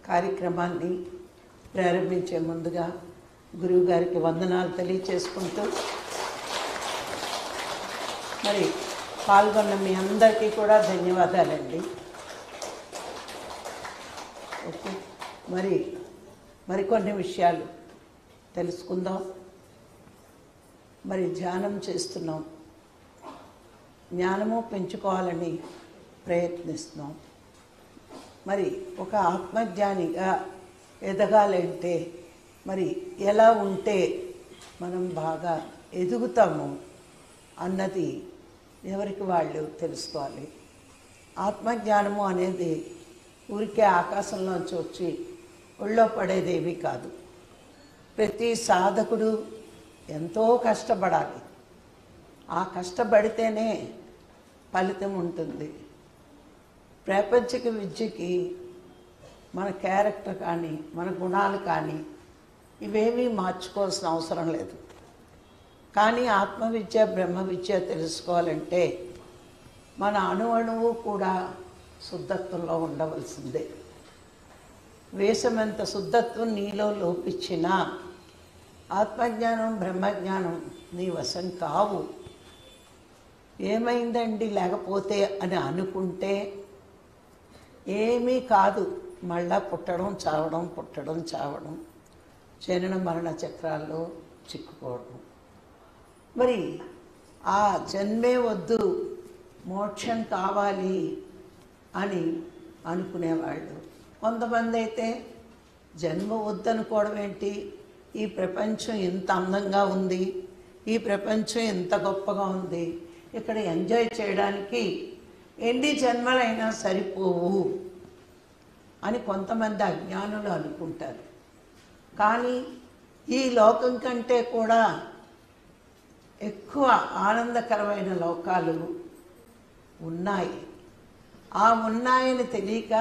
కార్యక్రమాన్ని ప్రారంభించే ముందుగా గురువు గారికి వందనాలు తెలియచేసుకుంటూ మరి పాల్గొన్న మీ అందరికీ కూడా ధన్యవాదాలండి. ఓకే, మరికొన్ని విషయాలు తెలుసుకుందాం. మరి ధ్యానం చేస్తున్నాం, జ్ఞానము పెంచుకోవాలని ప్రయత్నిస్తున్నాం. మరి ఒక ఆత్మజ్ఞానిగా ఎదగాలంటే మరి ఎలా ఉంటే మనం బాగా ఎదుగుతాము అన్నది ఎవరికి వాళ్ళు తెలుసుకోవాలి. ఆత్మజ్ఞానము అనేది ఊరికే ఆకాశంలోంచి వచ్చి ఒళ్ళో పడేదేవి కాదు. ప్రతి సాధకుడు ఎంతో కష్టపడాలి. ఆ కష్టపడితేనే ఫలితం ఉంటుంది. ప్రాపంచిక విద్యకి మన క్యారెక్టర్ కానీ మన గుణాలు కానీ ఇవేమీ మార్చుకోవాల్సిన అవసరం లేదు. కానీ ఆత్మవిద్య బ్రహ్మ విద్య తెలుసుకోవాలంటే మన అణువు కూడా శుద్ధత్వంలో ఉండవలసిందే. వేషమంత శుద్ధత్వం నీలో లోపించినా ఆత్మజ్ఞానం బ్రహ్మజ్ఞానం నీ వశం కావు. ఏమైందండి లేకపోతే అని అనుకుంటే ఏమీ కాదు. మళ్ళా పుట్టడం చావడం పుట్టడం చావడం, జనన మరణ చక్రాల్లో చిక్కుకోవడం. మరి ఆ జన్మే వద్దు మోక్షం కావాలి అని అనుకునేవాళ్ళు. కొంతమంది అయితే జన్మ వద్దనుకోవడం ఏంటి, ఈ ప్రపంచం ఎంత అందంగా ఉంది, ఈ ప్రపంచం ఎంత గొప్పగా ఉంది, ఇక్కడ ఎంజాయ్ చేయడానికి ఎన్ని జన్మలైనా సరిపోవు అని కొంతమంది అజ్ఞానులు అనుకుంటారు. కానీ ఈ లోకం కంటే కూడా ఎక్కువ ఆనందకరమైన లోకాలు ఉన్నాయి. ఆ ఉన్నాయని తెలియక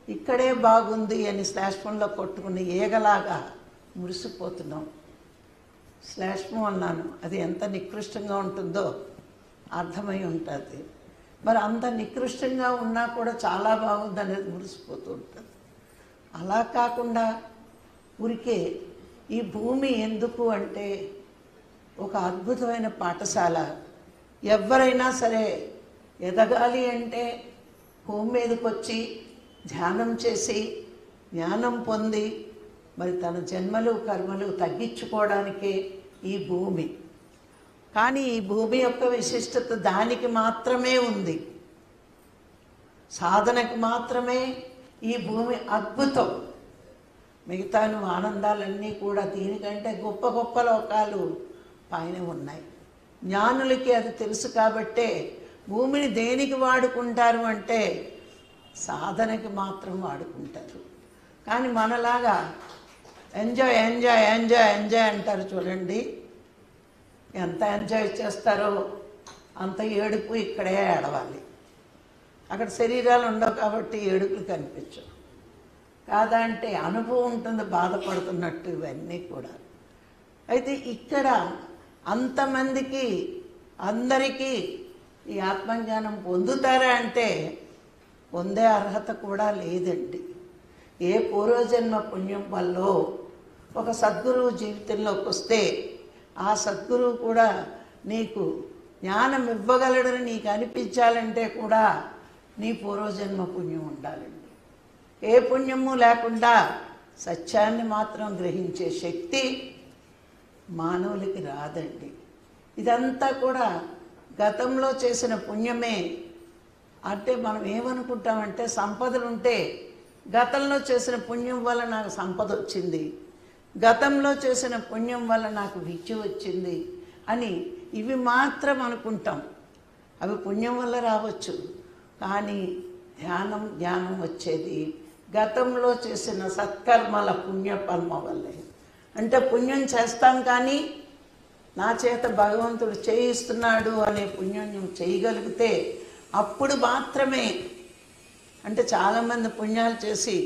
ఇక్కడే బాగుంది అని శ్లేష్మంలో కొట్టుకుని ఏగలాగా మురిసిపోతున్నాం. శ్లేష్మం అన్నాను, అది ఎంత నికృష్టంగా ఉంటుందో అర్థమై ఉంటుంది. మరి అంత నికృష్టంగా ఉన్నా కూడా చాలా బాగుంది అనేది మురిసిపోతూ ఉంటుంది. అలా కాకుండా ఊరికే ఈ భూమి ఎందుకు అంటే ఒక అద్భుతమైన పాఠశాల. ఎవరైనా సరే ఎదగాలి అంటే భూమి మీదకి వచ్చి ధ్యానం చేసి జ్ఞానం పొంది మరి తన జన్మలు కర్మలు తగ్గించుకోవడానికే ఈ భూమి. కానీ ఈ భూమి యొక్క విశిష్టత దానికి మాత్రమే ఉంది. సాధనకు మాత్రమే ఈ భూమి అద్భుతం. మిగతా ఆనందాలన్నీ కూడా దీనికంటే గొప్ప గొప్ప లోకాలు పైన ఉన్నాయి. జ్ఞానులకి అది తెలుసు కాబట్టే భూమిని దేనికి వాడుకుంటారు అంటే సాధనకి మాత్రం వాడుకుంటారు. కానీ మనలాగా ఎంజాయ్ ఎంజాయ్ ఎంజాయ్ ఎంజాయ్ అంటారు చూడండి. ఎంత ఎంజాయ్ చేస్తారో అంత ఏడుపు ఇక్కడే ఏడవాలి. అక్కడ శరీరాలు ఉండవు కాబట్టి ఏడుపులు కనిపించవు. కాదంటే అనుభవం ఉంటుంది బాధపడుతున్నట్టు ఇవన్నీ కూడా. అయితే ఇక్కడ అంతమందికి అందరికీ ఈ ఆత్మజ్ఞానం పొందుతారా అంటే పొందే అర్హత కూడా లేదండి. ఏ పూర్వజన్మ పుణ్యం వల్ల ఒక సద్గురువు జీవితంలోకి వస్తే ఆ సద్గురువు కూడా నీకు జ్ఞానం ఇవ్వగలడని నీకు అనిపించాలంటే కూడా నీ పూర్వజన్మ పుణ్యం ఉండాలండి. ఏ పుణ్యము లేకుండా సత్యాన్ని మాత్రం గ్రహించే శక్తి మానవులకి రాదండి. ఇదంతా కూడా గతంలో చేసిన పుణ్యమే. అంటే మనం ఏమనుకుంటామంటే సంపదలుంటే గతంలో చేసిన పుణ్యం వల్ల నాకు సంపద వచ్చింది, గతంలో చేసిన పుణ్యం వల్ల నాకు విద్య వచ్చింది అని ఇవి మాత్రం అనుకుంటాం. అవి పుణ్యం వల్ల రావచ్చు, కానీ జ్ఞానం వచ్చేది గతంలో చేసిన సత్కర్మల పుణ్యపల్మ వల్లే. అంటే పుణ్యం చేస్తాం కానీ నా చేత భగవంతుడు చేయిస్తున్నాడు అనే పుణ్యం నువ్వు చేయగలిగితే అప్పుడు మాత్రమే. అంటే చాలామంది పుణ్యాలు చేసి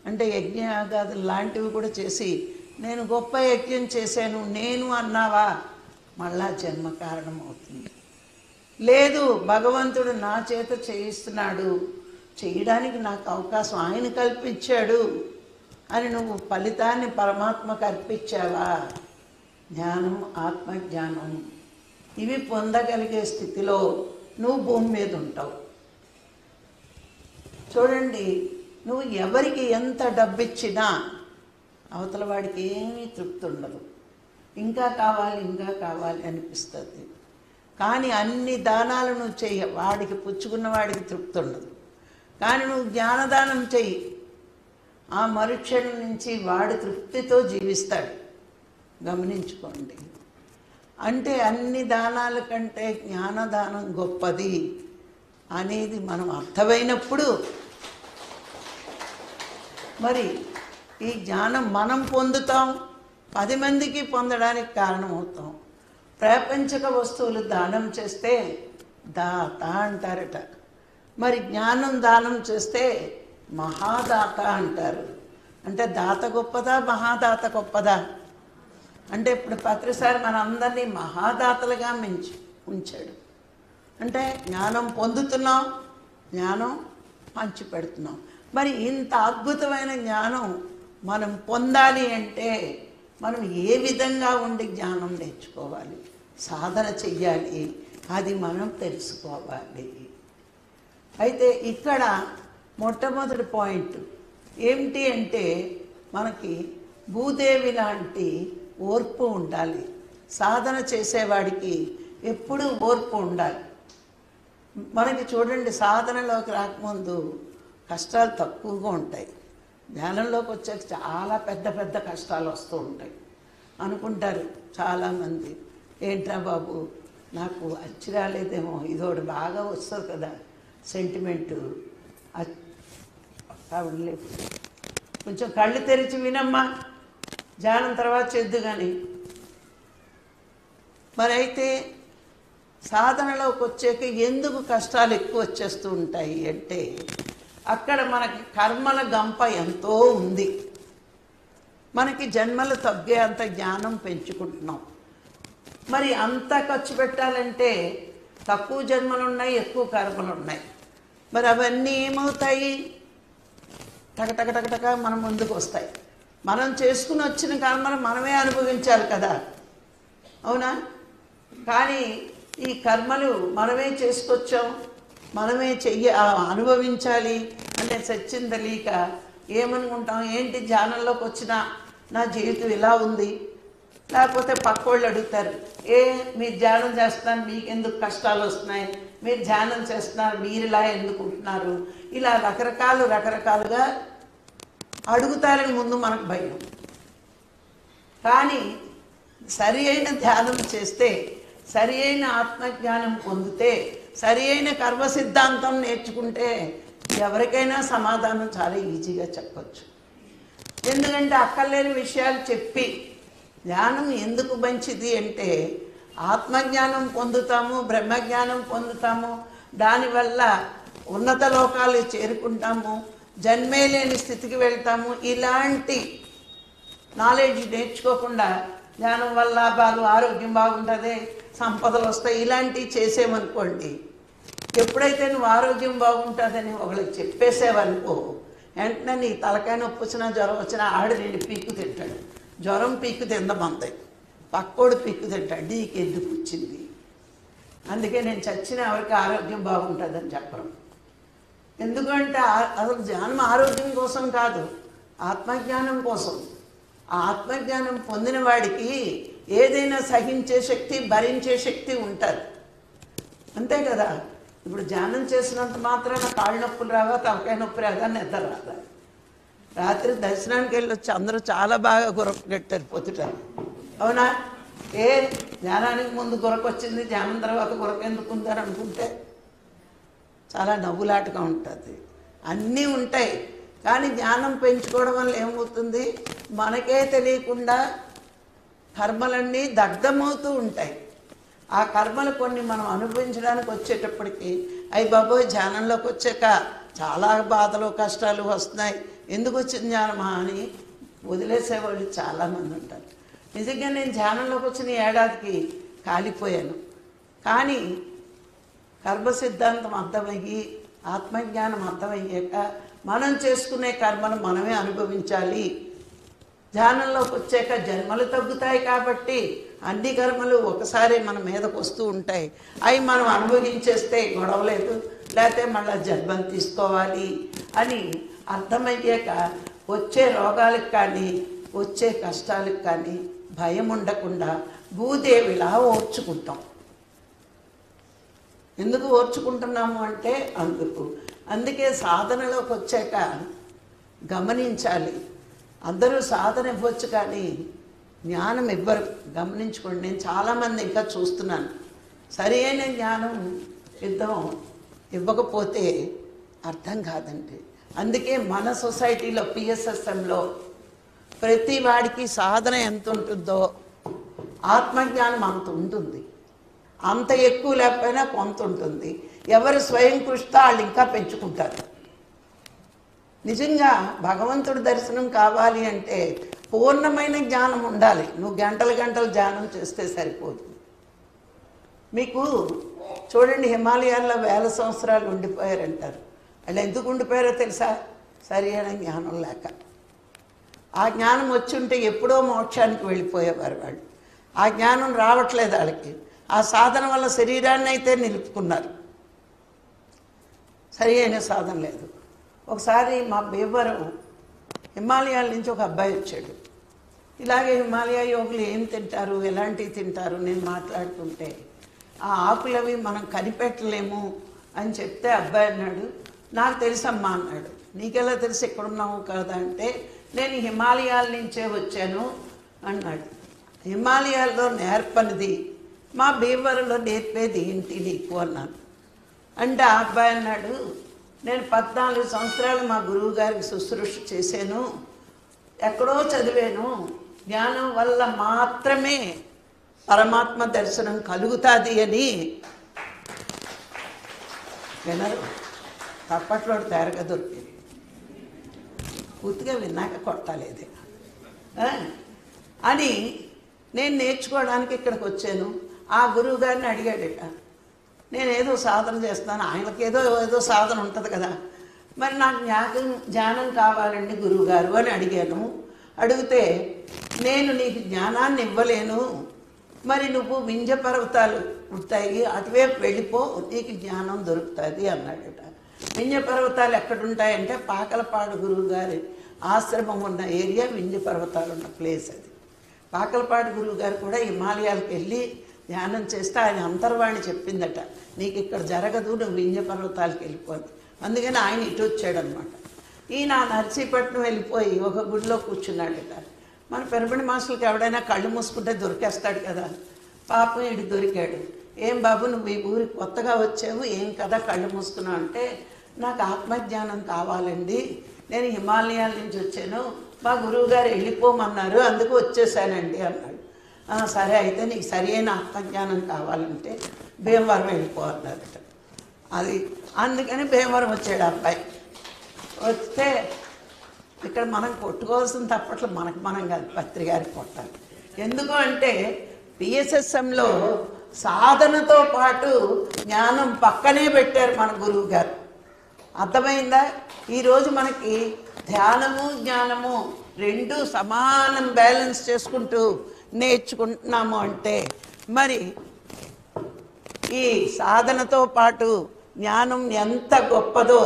అంటే యజ్ఞయాగాదులు లాంటివి కూడా చేసి నేను గొప్ప యజ్ఞం చేశాను నేను అన్నావా మళ్ళా జన్మ కారణం అవుతుంది. లేదు భగవంతుడు నా చేత చేయిస్తున్నాడు, చేయడానికి నాకు అవకాశం ఆయన కల్పించాడు అని నువ్వు ఫలితాన్ని పరమాత్మకు అర్పించావా? జ్ఞానం, ఆత్మజ్ఞానం ఇవి పొందగలిగే స్థితిలో నువ్వు భూమి మీద ఉంటావు. చూడండి, నువ్వు ఎవరికి ఎంత డబ్బిచ్చినా అవతల వాడికి ఏమీ తృప్తి ఉండదు. ఇంకా కావాలి, ఇంకా కావాలి అనిపిస్తుంది. కానీ అన్ని దానాలు నువ్వు చెయ్యి, వాడికి పుచ్చుకున్న వాడికి తృప్తి ఉండదు. కానీ నువ్వు జ్ఞానదానం చెయ్యి, ఆ మరుక్షణం నుంచి వాడి తృప్తితో జీవిస్తాడు. గమనించుకోండి. అంటే అన్ని దానాల కంటే జ్ఞానదానం గొప్పది అనేది మనం అర్థమైనప్పుడు మరి ఈ జ్ఞానం మనం పొందుతాం, 10 మందికి పొందడానికి కారణమవుతాం. ప్రాపంచిక వస్తువులు దానం చేస్తే దాత అంటారట. మరి జ్ఞానం దానం చేస్తే మహాదాత అంటారు. అంటే దాత గొప్పదా, మహాదాత గొప్పదా? అంటే ఇప్పుడు ప్రతిసారి మనందరినీ మహాదాతలుగా ఉంచాడు. అంటే జ్ఞానం పొందుతున్నాం, జ్ఞానం పంచి పెడుతున్నాం. మరి ఇంత అద్భుతమైన జ్ఞానం మనం పొందాలి అంటే మనం ఏ విధంగా ఉండి జ్ఞానం నేర్చుకోవాలి, సాధన చెయ్యాలి, అది మనం తెలుసుకోవాలి. అయితే ఇక్కడ మొట్టమొదటి పాయింట్ ఏమిటి అంటే మనకి భూదేవి లాంటి ఓర్పు ఉండాలి. సాధన చేసేవాడికి ఎప్పుడూ ఓర్పు ఉండాలి. మనకి చూడండి, సాధనలోకి రాకముందు కష్టాలు తక్కువగా ఉంటాయి. ధ్యానంలోకి వచ్చాక చాలా పెద్ద పెద్ద కష్టాలు వస్తూ ఉంటాయి. అనుకుంటారు చాలామంది, ఏంట్రా బాబు నాకు అచ్చి రాలేదేమో, ఇదోటి బాగా వస్తుంది కదా సెంటిమెంటు. లేదు, కొంచెం కళ్ళు తెరిచి వినమ్మా, ధ్యానం తర్వాత చేద్దు. కానీ మరి అయితే సాధనలోకి వచ్చాక ఎందుకు కష్టాలు ఎక్కువ వచ్చేస్తూ ఉంటాయి అంటే అక్కడ మనకి కర్మల గంప ఎంతో ఉంది. మనకి జన్మలు తగ్గే అంత జ్ఞానం పెంచుకుంటున్నాం. మరి అంత ఖర్చు పెట్టాలంటే తక్కువ జన్మలు ఉన్నాయి, ఎక్కువ కర్మలు ఉన్నాయి. మరి అవన్నీ ఏమవుతాయి? టకటక టకటక మన ముందుకు వస్తాయి. మనం చేసుకుని వచ్చిన కర్మలు మనమే అనుభవించాలి కదా, అవునా? కానీ ఈ కర్మలు మనమే చేసుకొచ్చాం, మనమే అనుభవించాలి అంటే సత్యం తెలియక ఏమనుకుంటాం, ఏంటి ధ్యానంలోకి వచ్చినా నా జీవితం ఇలా ఉంది. లేకపోతే పక్కోళ్ళు అడుగుతారు, మీరు ధ్యానం చేస్తున్నారు, మీకు ఎందుకు కష్టాలు వస్తున్నాయి, మీరు ధ్యానం చేస్తున్నారు, మీరు ఇలా ఎందుకు ఉంటున్నారు, ఇలా రకరకాలుగా అడుగుతారని ముందు మనకు భయం. కానీ సరి అయిన ధ్యానం చేస్తే, సరి అయిన ఆత్మజ్ఞానం పొందితే, సరి అయిన కర్మ సిద్ధాంతం నేర్చుకుంటే ఎవరికైనా సమాధానం చాలా ఈజీగా చెప్పచ్చు. ఎందుకంటే అక్కర్లేని విషయాలు చెప్పి ధ్యానం ఎందుకు మంచిది అంటే ఆత్మజ్ఞానం పొందుతాము, బ్రహ్మజ్ఞానం పొందుతాము, దానివల్ల ఉన్నత లోకాలు చేరుకుంటాము, జన్మే లేని స్థితికి వెళ్తాము. ఇలాంటి నాలెడ్జ్ నేర్చుకోకుండా ధ్యానం వల్ల లాభాలు, ఆరోగ్యం బాగుంటుంది, సంపదలు వస్తాయి, ఇలాంటివి చేసేమనుకోండి, ఎప్పుడైతే నువ్వు ఆరోగ్యం బాగుంటుందని ఒకళ్ళకి చెప్పేసేవనుకో, వెంటనే నీ తలకాయ నొప్పి వచ్చినా జ్వరం వచ్చినా ఆడు 2 పీక్కు తింటాడు. జ్వరం పీక్కు తిందమంతాయి, పక్కోడు పీక్కు తింటాడు, నీకు ఎందుకు వచ్చింది. అందుకే నేను చచ్చిన ఎవరికి ఆరోగ్యం బాగుంటుందని చెప్పడం. ఎందుకంటే అసలు ధ్యానం ఆరోగ్యం కోసం కాదు, ఆత్మజ్ఞానం కోసం. ఆ ఆత్మజ్ఞానం పొందిన వాడికి ఏదైనా సహించే శక్తి, భరించే శక్తి ఉంటుంది. అంతే కదా. ఇప్పుడు ధ్యానం చేసినంత మాత్రాన కాళ్ళు నొప్పులు రావా, తలకాయ నొప్పి రాదా, నిద్ర రాదా? రాత్రి దర్శనానికి వెళ్ళొచ్చి అందరూ చాలా బాగా గురకట్టారు పొద్దుటారు, అవునా? ధ్యానానికి ముందు గురకొచ్చింది, ధ్యానం తర్వాత గురక ఎందుకు ఉందని అనుకుంటే చాలా నవ్వులాటగా ఉంటుంది. అన్నీ ఉంటాయి, కానీ ధ్యానం పెంచుకోవడం వల్ల ఏమవుతుంది, మనకే తెలియకుండా కర్మలన్నీ దగ్ధమవుతూ ఉంటాయి. ఆ కర్మలు కొన్ని మనం అనుభవించడానికి వచ్చేటప్పటికి అయ్యి బాబోయ్ ధ్యానంలోకి వచ్చాక చాలా బాధలు, కష్టాలు వస్తున్నాయి, ఎందుకు వచ్చింది ధ్యానమా అని వదిలేసేవాళ్ళు చాలామంది ఉంటారు. నిజంగా నేను ధ్యానంలోకి వచ్చిన ఏడాదికి కాలిపోయాను. కానీ కర్మ సిద్ధాంతం అర్థమయ్యి ఆత్మజ్ఞానం అర్థమయ్యాక మనం చేసుకునే కర్మను మనమే అనుభవించాలి. ధ్యానంలోకి వచ్చాక జన్మలు తగ్గుతాయి కాబట్టి అన్ని కర్మలు ఒకసారి మన మీదకు వస్తూ ఉంటాయి. అవి మనం అనుభవించేస్తే గొడవ లేదు, లేకపోతే మళ్ళీ జన్మలు తీసుకోవాలి అని అర్థమయ్యాక వచ్చే రోగాలకు కానీ వచ్చే కష్టాలకు కానీ భయం ఉండకుండా భూదేవిలా ఓర్చుకుంటాం. ఎందుకు ఓర్చుకుంటున్నాము అంటే అందుకే సాధనలోకి వచ్చాక గమనించాలి. అందరూ సాధన ఇవ్వచ్చు కానీ జ్ఞానం ఇవ్వరు. గమనించుకోండి, నేను చాలామంది ఇంకా చూస్తున్నాను. సరి అయిన జ్ఞానం ఇవ్వకపోతే అర్థం కాదండి. అందుకే మన సొసైటీలో పిఎస్ఎస్ఎంలో ప్రతి వాడికి సాధన ఎంత ఉంటుందో ఆత్మజ్ఞానం అంత ఉంటుంది. అంత ఎక్కువ లేకపోయినా కొంత ఉంటుంది. ఎవరు స్వయం కృషితో వాళ్ళు ఇంకా పెంచుకుంటారు. నిజంగా భగవంతుడి దర్శనం కావాలి అంటే పూర్ణమైన జ్ఞానం ఉండాలి. నువ్వు గంటలు గంటలు ధ్యానం చేస్తే సరిపోదు. మీకు చూడండి, హిమాలయాల్లో 1000 సంవత్సరాలు ఉండిపోయారంటారు. వాళ్ళు ఎందుకు ఉండిపోయారో తెలుసా? సరి అయిన జ్ఞానం లేక. ఆ జ్ఞానం వచ్చి ఉంటే ఎప్పుడో మోక్షానికి వెళ్ళిపోయేవారు వాళ్ళు. ఆ జ్ఞానం రావట్లేదు వాళ్ళకి. ఆ సాధన వల్ల శరీరాన్ని అయితే నిలుపుకున్నారు, సరి అయిన సాధన లేదు. ఒకసారి మా భీమవరం హిమాలయాల నుంచి ఒక అబ్బాయి వచ్చాడు. ఇలాగే హిమాలయ యోగులు ఏం తింటారు, ఎలాంటివి తింటారు నేను మాట్లాడుతుంటే, ఆ ఆకులవి మనం కనిపెట్టలేము అని చెప్తే అబ్బాయి అన్నాడు, నాకు తెలుసమ్మా అన్నాడు. నీకెలా తెలుసు, ఎక్కడున్నావు కదా అంటే, నేను హిమాలయాల నుంచే వచ్చాను అన్నాడు. హిమాలయాల్లో నేర్పనిది మా భీమవరంలో నేర్పేది ఏంటి నీకు అన్నాను. అంటే ఆ అబ్బాయి అన్నాడు, నేను 14 సంవత్సరాలు మా గురువు గారికి శుశ్రూష చేశాను, ఎక్కడో చదివాను, జ్ఞానం వల్ల మాత్రమే పరమాత్మ దర్శనం కలుగుతుంది అని. వినరు, తప్పట్లో తేరగా దొరికింది. పూర్తిగా విన్నాక కొట్టాలేదు అని నేను నేర్చుకోవడానికి ఇక్కడికి వచ్చాను. ఆ గురువు గారిని అడిగాడట, నేనేదో సాధన చేస్తాను, ఆయనకి ఏదో సాధన ఉంటుంది కదా, మరి నాకు జ్ఞానం కావాలండి గురువుగారు అని అడిగాను. అడిగితే నేను నీకు జ్ఞానాన్ని ఇవ్వలేను, మరి నువ్వు వింధ్య పర్వతాలు ఉంటాయి అటువైపు వెళ్ళిపో, నీకు జ్ఞానం దొరుకుతుంది అన్నాడట. వింధ్య పర్వతాలు ఎక్కడుంటాయంటే పాకలపాడు గురువు గారి ఆశ్రమం ఉన్న ఏరియా వింధ్య పర్వతాలు ఉన్న ప్లేస్ అది. పాకలపాడు గురువు గారు కూడా హిమాలయాలకు వెళ్ళి ధ్యానం చేస్తే ఆయన అంతర్వాణి చెప్పిందట, నీకు ఇక్కడ జరగదు, నువ్వు వింధ్య పర్వతాలకు వెళ్ళిపోయి. అందుకని ఆయన ఇటు వచ్చాడనమాట. ఈయన నర్సీపట్నం వెళ్ళిపోయి ఒక గుడిలో కూర్చున్నాడట. మన పిరమిడ్ మాస్టర్కి ఎవడైనా కళ్ళు మూసుకుంటే దొరికేస్తాడు కదా, పాపం ఈడు దొరికాడు. ఏం బాబు నువ్వు ఈ ఊరికి కొత్తగా వచ్చావు, ఏం కదా కళ్ళు మూసుకున్నావు అంటే, నాకు ఆత్మజ్ఞానం కావాలండి, నేను హిమాలయాల నుంచి వచ్చాను, మా గురువుగారు వెళ్ళిపోమన్నారు, అందుకు వచ్చేసానండి అన్నాడు. సరే అయితే నీకు సరి అయిన ఆత్మజ్ఞానం కావాలంటే భీమవరం వెళ్ళిపోవన్నారట. అది అందుకని భీమవరం వచ్చాడు అబ్బాయి. వస్తే ఇక్కడ మనం కొట్టుకోవాల్సిన తప్పట్లు మనకు మనం కాదు, పత్రికారికి కొట్టాలి. ఎందుకు అంటే పిఎస్ఎస్ఎంలో సాధనతో పాటు జ్ఞానం పక్కనే పెట్టారు మన గురువు గారు. అర్థమైందా? ఈరోజు మనకి ధ్యానము జ్ఞానము రెండు సమానం బ్యాలెన్స్ చేసుకుంటూ నేర్చుకుంటున్నాము అంటే మరి ఈ సాధనతో పాటు జ్ఞానం ఎంత గొప్పదో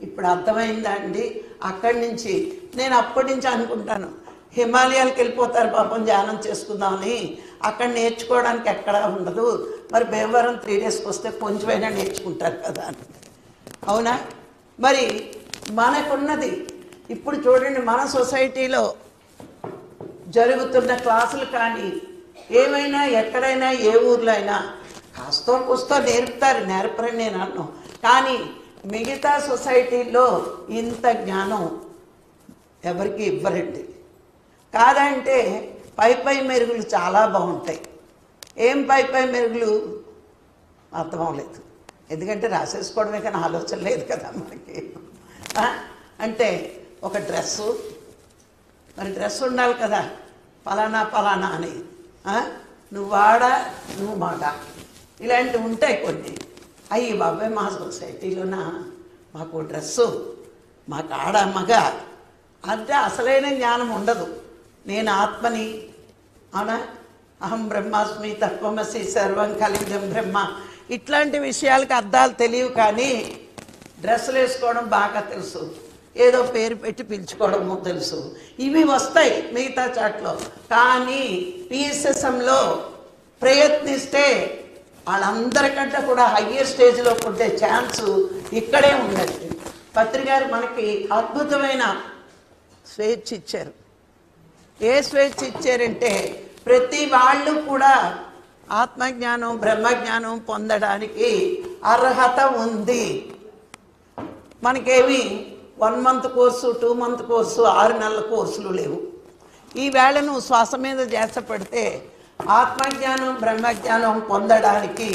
ఇప్పుడు అర్థమైందా అండి? అక్కడి నుంచి నేను అప్పటి నుంచి అనుకుంటాను, హిమాలయాలకు వెళ్ళిపోతారు పాపం ధ్యానం చేసుకుందామని, అక్కడ నేర్చుకోవడానికి ఎక్కడా ఉండదు, మరి భీమవరం 3 డేస్కి వస్తే కొంచెమైనా నేర్చుకుంటారు కదా అని. అవునా? మరి మనకున్నది ఇప్పుడు చూడండి, మన సొసైటీలో జరుగుతున్న క్లాసులు కానీ ఏమైనా ఎక్కడైనా ఏ ఊర్లో అయినా కాస్తో కూస్తో నేర్పుతారు, నేర్పరని నేను అన్నాను. కానీ మిగతా సొసైటీలో ఇంత జ్ఞానం ఎవరికి ఇవ్వరండి. కాదంటే పై మెరుగులు చాలా బాగుంటాయి. ఏం పై మెరుగులు అర్థం అవ్వలేదు, ఎందుకంటే రాసేసుకోవడమే కానీ ఆలోచన లేదు కదా మనకి. అంటే ఒక డ్రెస్సు, మరి డ్రెస్ ఉండాలి కదా, పలానా పలానా అని, నువ్వు వాడా నువ్వు మాట, ఇలాంటివి ఉంటాయి కొన్ని. అయ్యి బాబాయ్ మా సొసైటీలోన మాకు డ్రెస్సు, మాకు ఆడ మగ అంటే అసలైన జ్ఞానం ఉండదు. నేను ఆత్మని, అవునా, అహం బ్రహ్మాస్మి తత్వమసి సర్వం కలిగం బ్రహ్మ, ఇట్లాంటి విషయాలకి అర్థాలు తెలియవు. కానీ డ్రెస్సులు వేసుకోవడం బాగా తెలుసు, ఏదో పేరు పెట్టి పిలుచుకోవడము తెలుసు, ఇవి వస్తాయి మిగతా చాట్లో. కానీ పిఎస్ఎస్ఎంలో ప్రయత్నిస్తే వాళ్ళందరికంటే కూడా హయ్యర్ స్టేజ్లో ఉండే ఛాన్స్ ఇక్కడే ఉన్నది. పత్రికారు మనకి అద్భుతమైన స్వేచ్ఛ ఇచ్చారు. ఏ స్వేచ్ఛ ఇచ్చారంటే ప్రతి వాళ్ళు కూడా ఆత్మజ్ఞానం బ్రహ్మజ్ఞానం పొందడానికి అర్హత ఉంది. మనకేమి 1 month కోర్సు, 2 month కోర్సు, 6 నెలల కోర్సులు లేవు. ఈ వేళ నువ్వు శ్వాస మీద ధ్యాస పెడితే ఆత్మజ్ఞానం బ్రహ్మజ్ఞానం పొందడానికి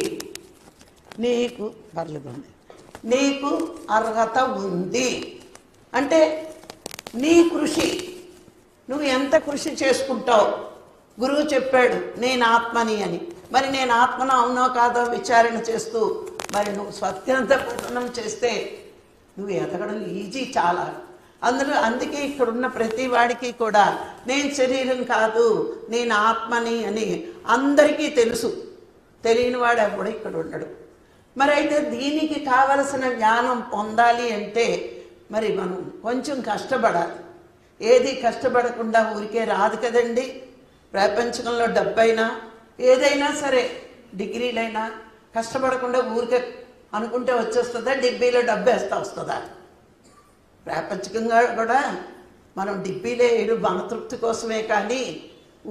నీకు అర్హత ఉంది. అంటే నీ కృషి, నువ్వు ఎంత కృషి చేసుకుంటావు. గురువు చెప్పాడు నేను ఆత్మని అని, మరి నేను ఆత్మను అవునో కాదో విచారణ చేస్తూ మరి నువ్వు స్వతంత్ర పఠనం చేస్తే నువ్వు ఎదగడం ఈజీ చాలా. అందుకే ఇక్కడున్న ప్రతి వాడికి కూడా నేను శరీరం కాదు నేను ఆత్మని అని అందరికీ తెలుసు. తెలియని వాడు ఎప్పుడు ఇక్కడ ఉండడు. మరి అయితే దీనికి కావలసిన జ్ఞానం పొందాలి అంటే మరి మనం కొంచెం కష్టపడాలి. ఏది కష్టపడకుండా ఊరికే రాదు కదండి. ప్రపంచంలో డబ్బైనా ఏదైనా సరే, డిగ్రీలైనా కష్టపడకుండా ఊరికే అనుకుంటే వచ్చేస్తుందా? డిబ్బీలో డబ్బు వేస్తా వస్తుందా? ప్రాపంచికంగా కూడా మనం డిబ్బీలే ఏడు మన తృప్తి కోసమే కానీ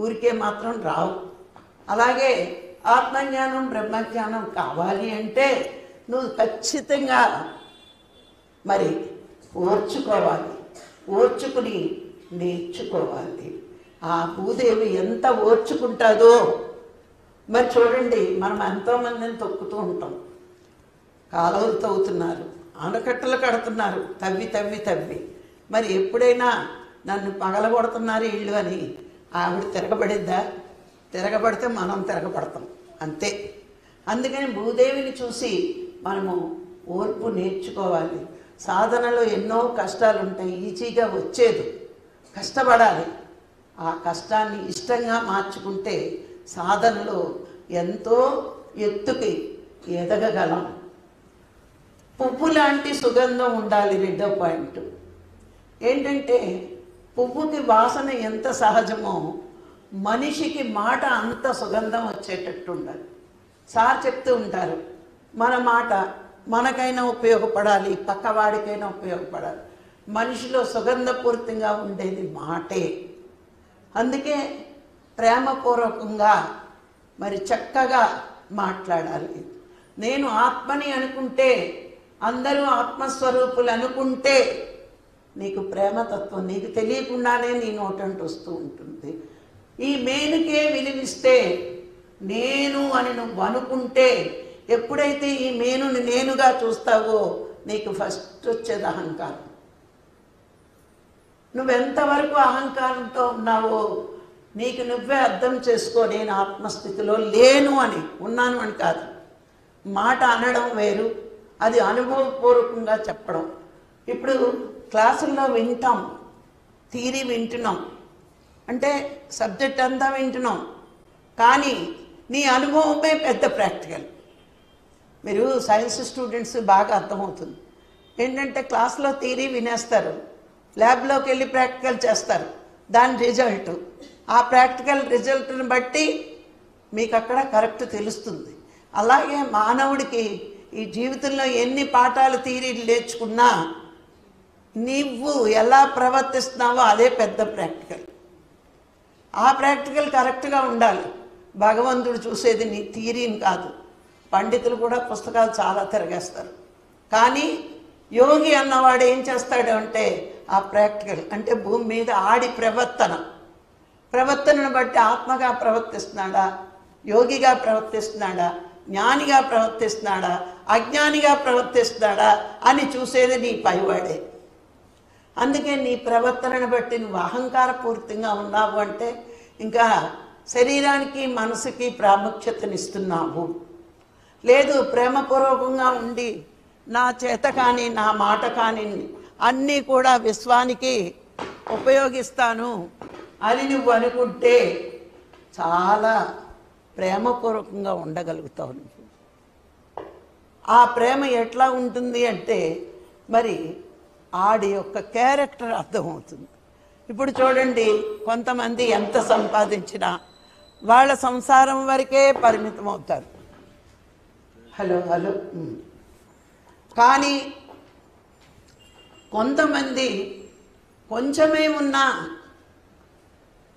ఊరికే మాత్రం రావు. అలాగే ఆత్మజ్ఞానం బ్రహ్మజ్ఞానం కావాలి అంటే నువ్వు ఖచ్చితంగా మరి ఓర్చుకోవాలి, ఓర్చుకుని నేర్చుకోవాలి. ఆ భూదేవి ఎంత ఓర్చుకుంటుందో మరి చూడండి. మనం ఎంతోమందిని తొక్కుతూ ఉంటాం, కాలువలు తవ్వుతున్నారు, ఆనకట్టలు కడుతున్నారు, తవ్వి మరి ఎప్పుడైనా నన్ను పగలగొడుతున్నారు ఇళ్ళు అని ఆవిడ తిరగబడిద్దా? తిరగబడితే మనం తిరగబడతాం అంతే. అందుకని భూదేవిని చూసి మనము ఓర్పు నేర్చుకోవాలి. సాధనలో ఎన్నో కష్టాలు ఉంటాయి, ఈజీగా వచ్చేది కష్టపడాలి. ఆ కష్టాన్ని ఇష్టంగా మార్చుకుంటే సాధనలో ఎంతో ఎత్తుకి ఎదగగలం. పువ్వు లాంటి సుగంధం ఉండాలి. 2వ పాయింట్ ఏంటంటే పువ్వుకి వాసన ఎంత సహజమో మనిషికి మాట అంత సుగంధం వచ్చేటట్టు ఉండాలి. సార్ చెప్తూ ఉంటారు, మన మాట మనకైనా ఉపయోగపడాలి, పక్కవాడికైనా ఉపయోగపడాలి. మనిషిలో సుగంధపూరితంగా ఉండేది మాటే. అందుకే ప్రేమపూర్వకంగా మరి చక్కగా మాట్లాడాలి. నేను ఆత్మని అనుకుంటే, అందరూ ఆత్మస్వరూపులు అనుకుంటే నీకు ప్రేమతత్వం నీకు తెలియకుండానే నీ నోటంటూ వస్తూ ఉంటుంది. ఈ మేనుకే విలువిస్తే నేను అని నువ్వు అనుకుంటే, ఎప్పుడైతే ఈ మేనుని నేనుగా చూస్తావో నీకు ఫస్ట్ వచ్చేది అహంకారం. నువ్వెంతవరకు అహంకారంతో ఉన్నావో నీకు నువ్వే అర్థం చేసుకో. నేను ఆత్మస్థితిలో లేను అని, ఉన్నాను అని కాదు. మాట అనడం వేరు, అది అనుభవపూర్వకంగా చెప్పడం. ఇప్పుడు క్లాసుల్లో వింటాం, థియరీ వింటున్నాం, అంటే సబ్జెక్ట్ అంతా వింటున్నాం, కానీ నీ అనుభవమే పెద్ద ప్రాక్టికల్. మీరు సైన్స్ స్టూడెంట్స్ బాగా అర్థమవుతుంది. ఏంటంటే క్లాస్లో థియరీ వినేస్తారు, ల్యాబ్లోకి వెళ్ళి ప్రాక్టికల్ చేస్తారు, దాని రిజల్ట్, ఆ ప్రాక్టికల్ రిజల్ట్ని బట్టి మీకు అక్కడ కరెక్ట్ తెలుస్తుంది. అలాగే మానవుడికి ఈ జీవితంలో ఎన్ని పాఠాలు థియరీలు నేర్చుకున్నా నీవు ఎలా ప్రవర్తిస్తున్నావో అదే పెద్ద ప్రాక్టికల్. ఆ ప్రాక్టికల్ కరెక్ట్గా ఉండాలి. భగవంతుడు చూసేది నీ థియరీని కాదు. పండితులు కూడా పుస్తకాలు చాలా తిరగేస్తారు, కానీ యోగి అన్నవాడు ఏం చేస్తాడు అంటే ఆ ప్రాక్టికల్, అంటే భూమి మీద ఆడి ప్రవర్తనను బట్టి ఆత్మగా ప్రవర్తిస్తున్నాడా, యోగిగా ప్రవర్తిస్తున్నాడా, జ్ఞానిగా ప్రవర్తిస్తున్నాడా, అజ్ఞానిగా ప్రవర్తిస్తున్నాడా అని చూసేది నీ పైవాడే. అందుకే నీ ప్రవర్తనను బట్టి నువ్వు అహంకారపూరితంగా ఉన్నావు అంటే ఇంకా శరీరానికి మనసుకి ప్రాముఖ్యతనిస్తున్నావు. లేదు ప్రేమపూర్వకంగా ఉండి నా చేత కానీ నా మాట కానీ అన్నీ కూడా విశ్వానికి ఉపయోగిస్తాను అని నువ్వు అనుకుంటే చాలా ప్రేమపూర్వకంగా ఉండగలుగుతావు నువ్వు. ఆ ప్రేమ ఎట్లా ఉంటుంది అంటే మరి ఆడి యొక్క క్యారెక్టర్ అర్థమవుతుంది. ఇప్పుడు చూడండి, కొంతమంది ఎంత సంపాదించినా వాళ్ళ సంసారం వరకే పరిమితం అవుతారు. Hello hello. కానీ కొంతమంది కొంచెమే ఉన్నా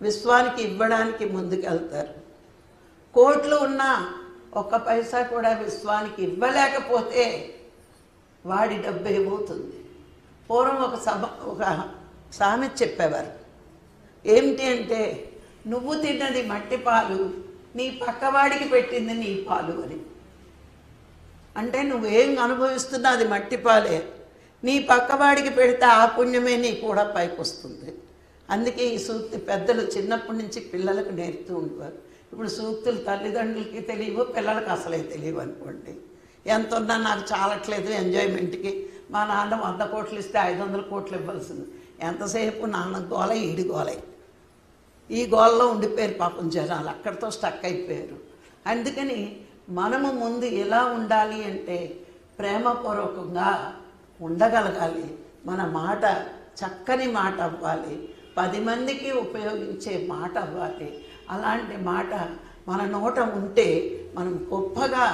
విశ్వానికి ఇవ్వడానికి ముందుకెళ్తారు. కోట్లు ఉన్నా ఒక్క పైసా కూడా విశ్వానికి ఇవ్వలేకపోతే వాడి డబ్బు ఏమవుతుంది? పూర్వం ఒక సామెత చెప్పేవారు. ఏమిటి అంటే, నువ్వు తిన్నది మట్టి పాలు, నీ పక్కవాడికి పెట్టింది నీ పాలు అని. అంటే నువ్వేం అనుభవిస్తున్నా అది మట్టి పాలే, నీ పక్కవాడికి పెడితే ఆ పుణ్యమే నీ కూడా పైకి వస్తుంది. అందుకే ఈ సూక్తి పెద్దలు చిన్నప్పటి నుంచి పిల్లలకు నేర్పుతూ ఉండేవారు. ఇప్పుడు సూక్తులు తల్లిదండ్రులకి తెలియవు, పిల్లలకు అసలే తెలియవు అనుకోండి. ఎంత ఉన్నా నాకు చాలట్లేదు ఎంజాయ్మెంట్కి, మా నాన్న 100 కోట్లు ఇస్తే 500 కోట్లు ఇవ్వాల్సింది. ఎంతసేపు నాన్న గోల ఈడి గోలే. ఈ గోలలో ఉండిపోయారు పాపం జనాలు, అక్కడితో స్టక్ అయిపోయారు. అందుకని మనము ముందు ఎలా ఉండాలి అంటే ప్రేమపూర్వకంగా ఉండగలగాలి. మన మాట చక్కని మాట అవ్వాలి, 10 మందికి ఉపయోగించే మాట అవ్వాలి. అలాంటి మాట మన నోట ఉంటే మనం గొప్పగా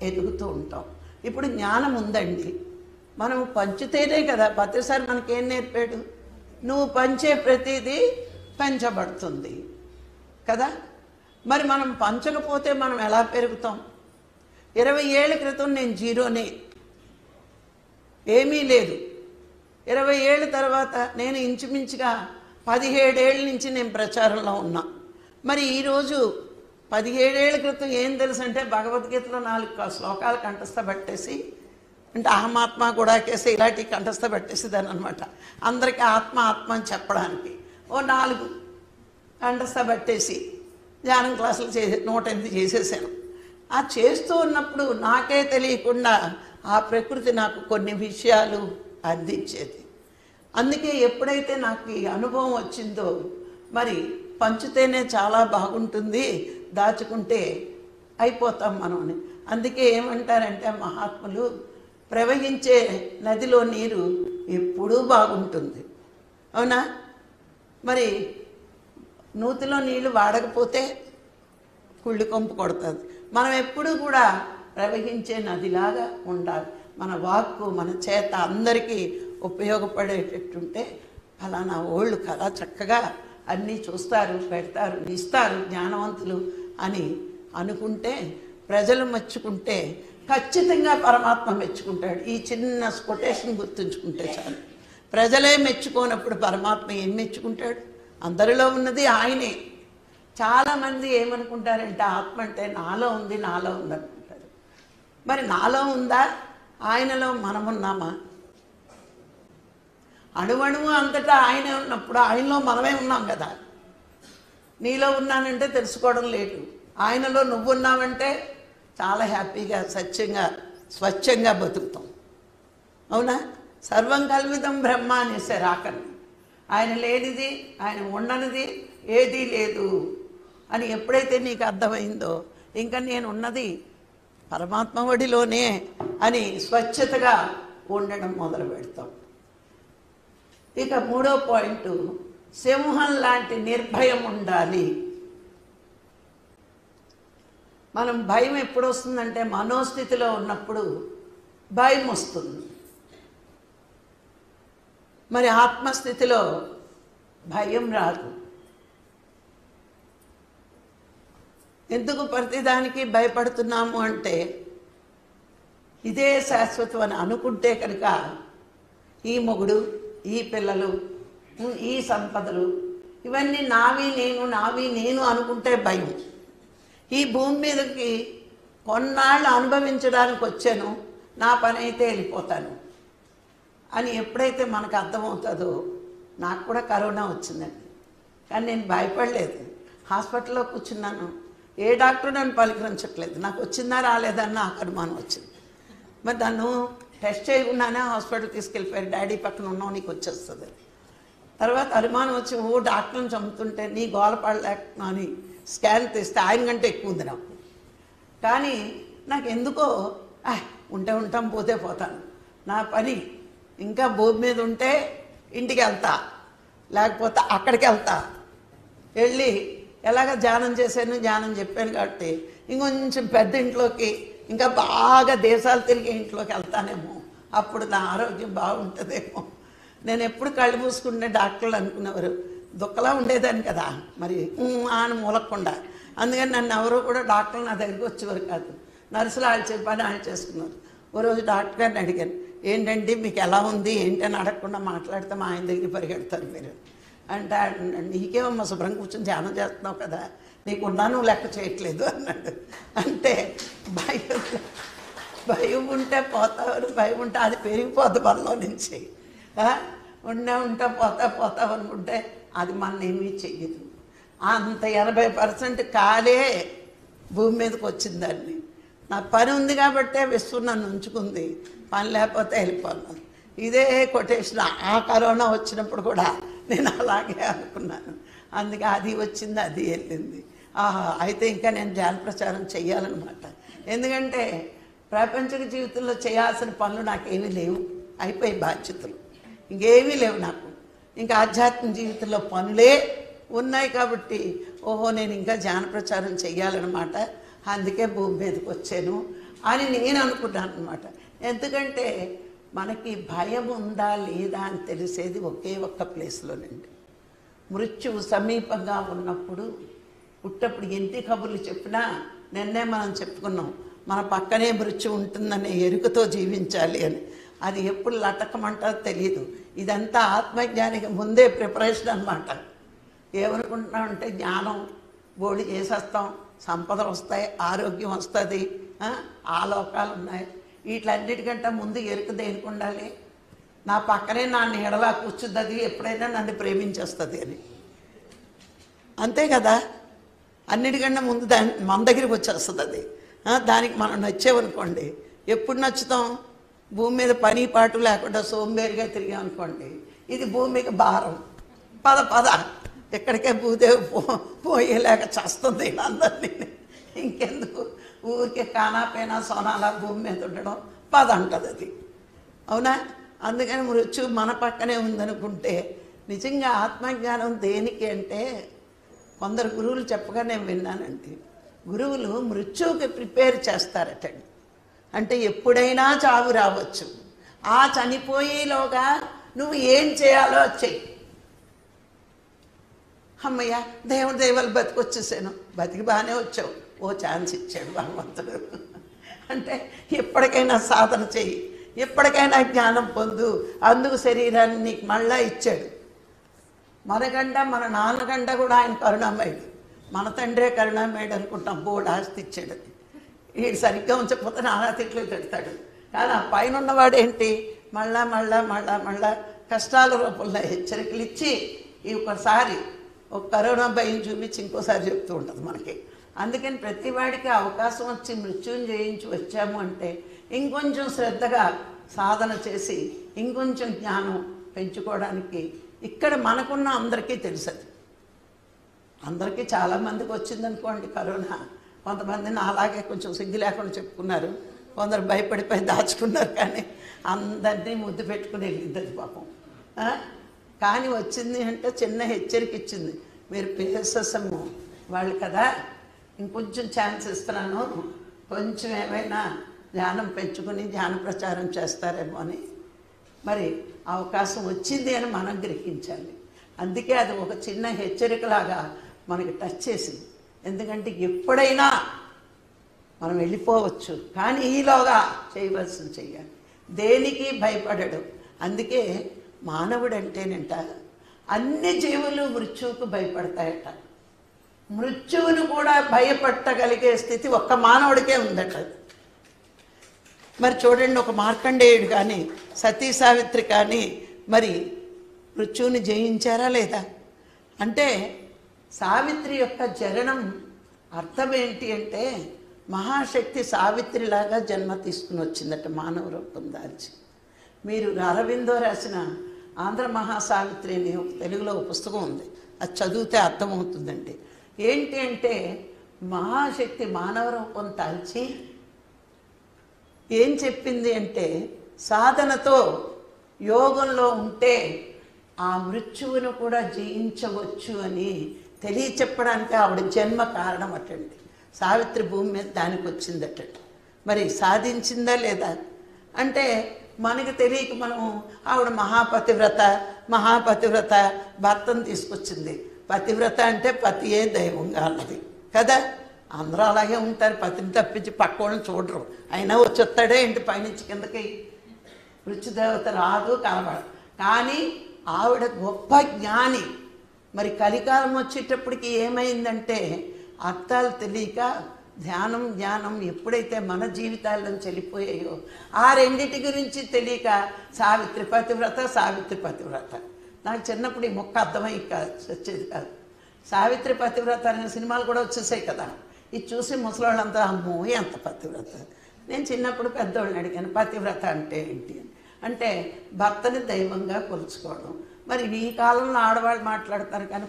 ఎదుగుతూ ఉంటాం. ఇప్పుడు జ్ఞానం ఉందండి, మనం పంచితేనే కదా. ప్రతిసారి మనకేం నేర్పాడు? నువ్వు పంచే ప్రతిదీ పెంచబడుతుంది కదా. మరి మనం పంచకపోతే మనం ఎలా పెరుగుతాం? 20 ఏళ్ల క్రితం నేను జీరోనే, ఏమీ లేదు. 20 ఏళ్ళ తర్వాత నేను ఇంచుమించుగా 17 ఏళ్ళ నుంచి నేను ప్రచారంలో ఉన్నా. మరి ఈరోజు 17 ఏళ్ల క్రితం ఏం తెలుసు అంటే, భగవద్గీతలో 4 శ్లోకాలు కంఠస్థ పట్టేసి, అంటే అహమాత్మ గుడాకేసి ఇలాంటి కంఠస్థ పట్టేసేదాన్ని అనమాట. అందరికీ ఆత్మ ఆత్మ అని చెప్పడానికి 4 కంఠస్థ పట్టేసి ధ్యానం క్లాసులు 108 చేసేసాను. ఆ చేస్తూ ఉన్నప్పుడు నాకే తెలియకుండా ఆ ప్రకృతి నాకు కొన్ని విషయాలు అందించేది. అందుకే ఎప్పుడైతే నాకు ఈ అనుభవం వచ్చిందో, మరి పంచితేనే చాలా బాగుంటుంది, దాచుకుంటే అయిపోతాం మనం అని. అందుకే ఏమంటారంటే మహాత్ములు, ప్రవహించే నదిలో నీరు ఎప్పుడూ బాగుంటుంది, అవునా? మరి నూతిలో నీళ్లు వాడకపోతే కుళ్ళి కొంపు కొడుతుంది. మనం ఎప్పుడూ కూడా ప్రవహించే నదిలాగా ఉండాలి. మన వాక్కు మన చేత అందరికీ ఉపయోగపడేటట్టుంటే, ఫలానా ఓళ్ళు కదా చక్కగా అన్నీ చూస్తారు, పెడతారు, ఇస్తారు, జ్ఞానవంతులు అని అనుకుంటే, ప్రజలు మెచ్చుకుంటే ఖచ్చితంగా పరమాత్మ మెచ్చుకుంటాడు. ఈ చిన్న కొటేషన్ గుర్తుంచుకుంటే చాలు. ప్రజలే మెచ్చుకోనప్పుడు పరమాత్మ ఏం మెచ్చుకుంటాడు? అందరిలో ఉన్నది ఆయనే. చాలామంది ఏమనుకుంటారంటే ఆత్మ అంటే నాలో ఉంది, నాలో ఉంది అనుకుంటారు. మరి నాలో ఉందా? ఆయనలో మనమున్నామా? అణువణువు అంతటా ఆయనే ఉన్నప్పుడు ఆయనలో మనమే ఉన్నాం కదా. నీలో ఉన్నానంటే తెలుసుకోవడం లేదు, ఆయనలో నువ్వున్నావంటే చాలా హ్యాపీగా సత్యంగా స్వచ్ఛంగా బతుకుతాం, అవునా? సర్వం కల్విదం బ్రహ్మ అనేసారు ఆఖరిని. ఆయన లేనిది, ఆయన ఉండనిది ఏదీ లేదు అని ఎప్పుడైతే నీకు అర్థమైందో, ఇంకా నేను ఉన్నది పరమాత్మ ఒడిలోనే అని స్వచ్ఛతగా ఉండడం మొదలు పెడతాం. ఇక 3వ పాయింట్, సింహం లాంటి నిర్భయం ఉండాలి. మనం భయం ఎప్పుడు వస్తుందంటే మనోస్థితిలో ఉన్నప్పుడు భయం వస్తుంది. మరి ఆత్మస్థితిలో భయం రాదు. ఎందుకు ప్రతిదానికి భయపడుతున్నాము అంటే, ఇదే శాశ్వతం అని అనుకుంటే కనుక ఈ మొగుడు, ఈ పిల్లలు, ఈ సంపదలు ఇవన్నీ నావి నేను అనుకుంటే భయం. ఈ భూమి మీదకి కొన్నాళ్ళు అనుభవించడానికి వచ్చాను, నా పని అయితే వెళ్ళిపోతాను అని ఎప్పుడైతే మనకు అర్థమవుతుందో. నాకు కూడా కరోనా వచ్చిందండి, కానీ నేను భయపడలేదు. హాస్పిటల్లో కూర్చున్నాను, ఏ డాక్టర్ నన్ను పలకరించట్లేదు. నాకు వచ్చిందా రాలేదన్న నాకు అనుమానం వచ్చింది. మరి నన్ను టెస్ట్ చేయకుండానే హాస్పిటల్ తీసుకెళ్ళిపోయారు. డాడీ పక్కన ఉన్నావు, నీకు వచ్చేస్తుంది. తర్వాత అనుమానం వచ్చి డాక్టర్ని చంపుతుంటే నీ గోలపడలేక అని స్కాన్ తీస్తే ఆయన కంటే ఎక్కువ ఉంది నాకు. కానీ నాకు ఎందుకో ఉంటే ఉంటాం, పోతే పోతాను, నా పని ఇంకా భూమి మీద ఉంటే ఇంటికి వెళ్తా, లేకపోతే అక్కడికి వెళ్తా. వెళ్ళి ఎలాగ ధ్యానం చేశాను, ధ్యానం చెప్పాను కాబట్టి ఇంకొంచెం పెద్ద ఇంట్లోకి, ఇంకా బాగా దేశాలు తిరిగే ఇంట్లోకి వెళ్తానేమో, అప్పుడు నా ఆరోగ్యం బాగుంటుందేమో. నేను ఎప్పుడు కళ్ళు మూసుకుంటే డాక్టర్లు అనుకునేవారు, దుఃఖలా ఉండేదాన్ని కదా మరి అని మూలకుండా. అందుకని నన్ను ఎవరో కూడా డాక్టర్లు నా దగ్గరికి వచ్చేవారు కాదు. నర్సులు వాళ్ళు చెప్పని వాళ్ళు చేసుకున్నారు. ఓ రోజు డాక్టర్ గారిని అడిగాను, ఏంటండి మీకు ఎలా ఉంది ఏంటని అడగకుండా మాట్లాడితే మా ఆయన దగ్గర పరిగెడతారు మీరు అంటే, నీకేమమ్మా శుభ్రం కూర్చొని ధ్యానం చేస్తున్నావు కదా, నీకున్నా నువ్వు లెక్క చేయట్లేదు అన్నాడు. అంటే భయం ఉంటే పోతావు, భయం ఉంటే అది పెరిగిపోద్ది మనలో నుంచి. ఉంటే పోతావు అనుకుంటే అది మన ఏమీ చెయ్యదు. అంత 80% కాలే భూమి మీదకి వచ్చిందాన్ని. నా పని ఉంది కాబట్టే విశ్వం నన్ను ఉంచుకుంది, పని లేకపోతే వెళ్ళిపోను. ఇదే కొటేషన్ ఆ కరోనా వచ్చినప్పుడు కూడా నేను అలాగే అనుకున్నాను. అందుకే అది వచ్చింది, అది వెళ్ళింది. అయితే ఇంకా నేను ధ్యాన ప్రచారం చెయ్యాలన్నమాట. ఎందుకంటే ప్రాపంచిక జీవితంలో చేయాల్సిన పనులు నాకేమీ లేవు, అయిపోయి బాధ్యతలు ఇంకేమీ లేవు నాకు. ఇంకా ఆధ్యాత్మిక జీవితంలో పనులే ఉన్నాయి కాబట్టి నేను ఇంకా ధ్యాన ప్రచారం చెయ్యాలన్నమాట. అందుకే భూమి మీదకి వచ్చాను అని నేను అనుకున్నాను అనమాట. ఎందుకంటే మనకి భయం ఉందా లేదా అని తెలిసేది ఒకే ఒక్క ప్లేస్లోనండి. మృత్యువు సమీపంగా ఉన్నప్పుడు, పుట్టప్పుడు ఎన్ని కబుర్లు చెప్పినా నిన్నే మనం చెప్పుకున్నాం, మన పక్కనే మృత్యు ఉంటుందనే ఎరుకతో జీవించాలి అని. అది ఎప్పుడు లటకమంటారో తెలియదు. ఇదంతా ఆత్మజ్ఞానికి ముందే ప్రిపరేషన్ అన్నమాట. ఏమనుకుంటున్నామంటే జ్ఞానం బోడి చేసేస్తాం, సంపదలు వస్తాయి, ఆరోగ్యం వస్తుంది, ఆ లోకాలు ఉన్నాయి. వీటిలన్నిటికంటే ముందు ఎరుక దేనికి ఉండాలి? నా పక్కనే నా నీడలా కూర్చుంది, ఎప్పుడైనా నన్ను ప్రేమించేస్తుంది అని. అంతే కదా, అన్నిటికంటే ముందు మన దగ్గరికి వచ్చేస్తుంది అది. దానికి మనం నచ్చేవనుకోండి, ఎప్పుడు నచ్చుతాం? భూమి మీద పని పాటు లేకుండా సోంబేరిగా తిరిగామనుకోండి, ఇది భూమికి భారం. పద ఎక్కడికే భూదేవి పోయేలాగా చేస్తుంది అందరినీ. ఇంకెందుకు ఊరికే కానాపైనా సోనాలా భూమి మీద ఉండడం, పద అంటది అది. అవునా? అందుకని మృత్యు మన పక్కనే ఉందనుకుంటే, నిజంగా ఆత్మజ్ఞానం దేనికి అంటే, కొందరు గురువులు చెప్పగా నేను విన్నానండి, గురువులు మృత్యువుకి ప్రిపేర్ చేస్తారటండి. అంటే ఎప్పుడైనా చావు రావచ్చు, ఆ చనిపోయేలోగా నువ్వు ఏం చేయాలో చెయ్యి. అమ్మయ్య దేవుడి దైవాలు బతికొచ్చేసాను, బతికి బాగానే వచ్చావు, ఓ ఛాన్స్ ఇచ్చాడు భగవంతుడు. అంటే ఎప్పటికైనా సాధన చెయ్యి, ఎప్పటికైనా జ్ఞానం పొందు, అందుకు శరీరాన్ని నీకు మళ్ళా ఇచ్చాడు. మనకంట మన నాన్నకంట కూడా ఆయన కరుణామయుడు, మన తండ్రే కరుణామయుడు అనుకుంటాం. బోర్డు ఆస్తి ఇచ్చాడు, వీడు సరిగ్గా ఉంచకపోతే నానా తిట్లు తిడతాడు. కానీ ఆ పైన ఉన్నవాడు ఏంటి, మళ్ళా కష్టాల రూపంలో హెచ్చరికలు ఇచ్చి ఒకసారి ఒక కరోనా భయం చూపించి ఇంకోసారి చెప్తూ ఉంటుంది మనకి. అందుకని ప్రతి వాడికి అవకాశం వచ్చి మృత్యుని జయించి వచ్చాము అంటే ఇంకొంచెం శ్రద్ధగా సాధన చేసి ఇంకొంచెం జ్ఞానం పెంచుకోవడానికి ఇక్కడ మనకున్న అందరికీ తెలుసది. అందరికీ చాలామందికి వచ్చిందనుకోండి కరోనా. కొంతమంది అలాగే కొంచెం సిగ్గు లేకుండా చెప్పుకున్నారు, కొందరు భయపడిపోయి దాచుకున్నారు. కానీ అందరినీ ముద్దు పెట్టుకుని వెళ్ళిద్దరు పాపం. కానీ వచ్చింది అంటే చిన్న హెచ్చరిక ఇచ్చింది, మీరు పిఎస్ఎస్ఎం వాళ్ళు కదా, ఇంకొంచెం ఛాన్స్ ఇస్తున్నాను, కొంచెం ఏమైనా ధ్యానం పెంచుకుని ధ్యాన ప్రచారం చేస్తారేమో అని. మరి అవకాశం వచ్చింది అని మనం గ్రహించాలి. అందుకే అది ఒక చిన్న హెచ్చరికలాగా మనకి టచ్ చేసింది. ఎందుకంటే ఎప్పుడైనా మనం వెళ్ళిపోవచ్చు, కానీ ఈలోగా చేయవలసింది చెయ్యాలి, దేనికి భయపడడు. అందుకే మానవుడు అంటేనంట అన్ని జీవులు మృత్యువుకు భయపడతాయట. మృత్యువును కూడా భయపట్టగలిగే స్థితి ఒక్క మానవుడికే ఉందట. మరి చూడండి, ఒక మార్కండేయుడు కానీ సతీ సావిత్రి కానీ మరి మృత్యువుని జయించారా లేదా? అంటే సావిత్రి యొక్క జననం అర్థం ఏంటి అంటే, మహాశక్తి సావిత్రిలాగా జన్మ తీసుకుని వచ్చిందట మానవ రూపం దాల్చి. మీరు అరవిందో రాసిన ఆంధ్ర మహాసావిత్రి అని తెలుగులో ఒక పుస్తకం ఉంది, అది చదివితే అర్థమవుతుందండి. ఏంటి అంటే మహాశక్తి మానవ రూపం దాల్చి ఏం చెప్పింది అంటే సాధనతో యోగంలో ఉంటే ఆ మృత్యువును కూడా జయించవచ్చు అని తెలియచెప్పడానికి ఆవిడ జన్మ కారణం అటండి. సావిత్రి భూమి మీద దానికి వచ్చిందటండి. మరి సాధించిందా లేదా అంటే మనకు తెలియక మనం ఆవిడ మహాపతివ్రత భర్తను తీసుకొచ్చింది. పతివ్రత అంటే పతియే దైవంగా అన్నది కదా. అందరూ అలాగే ఉంటారు, పతిని తప్పించి పక్క వాళ్ళని చూడరు. అయినా వచ్చేస్తాడే ఇంటి పైనుంచి కిందకి మృత్యుదేవత రాదు కనబడదు. కానీ ఆవిడ గొప్ప జ్ఞాని. మరి కలికాలం వచ్చేటప్పటికి ఏమైందంటే అర్థాలు తెలియక జ్ఞానం ఎప్పుడైతే మన జీవితాల్లో చెల్లిపోయాయో ఆ రెండింటి గురించి తెలియక సావిత్రి పతివ్రత. నాకు చిన్నప్పుడు ఈ మొక్క అర్థమై వచ్చేది కాదు. సావిత్రి పతివ్రత అనే సినిమాలు కూడా వచ్చేసాయి కదా. ఇది చూసి ముసలోళ్ళంతా అమ్మో ఎంత పతివ్రత. నేను చిన్నప్పుడు పెద్దోళ్ళని అడిగాను పతివ్రత అంటే ఏంటి అని. అంటే భర్తని దైవంగా కొలుచుకోవడం. మరి ఈ కాలంలో ఆడవాళ్ళు మాట్లాడతారు కానీ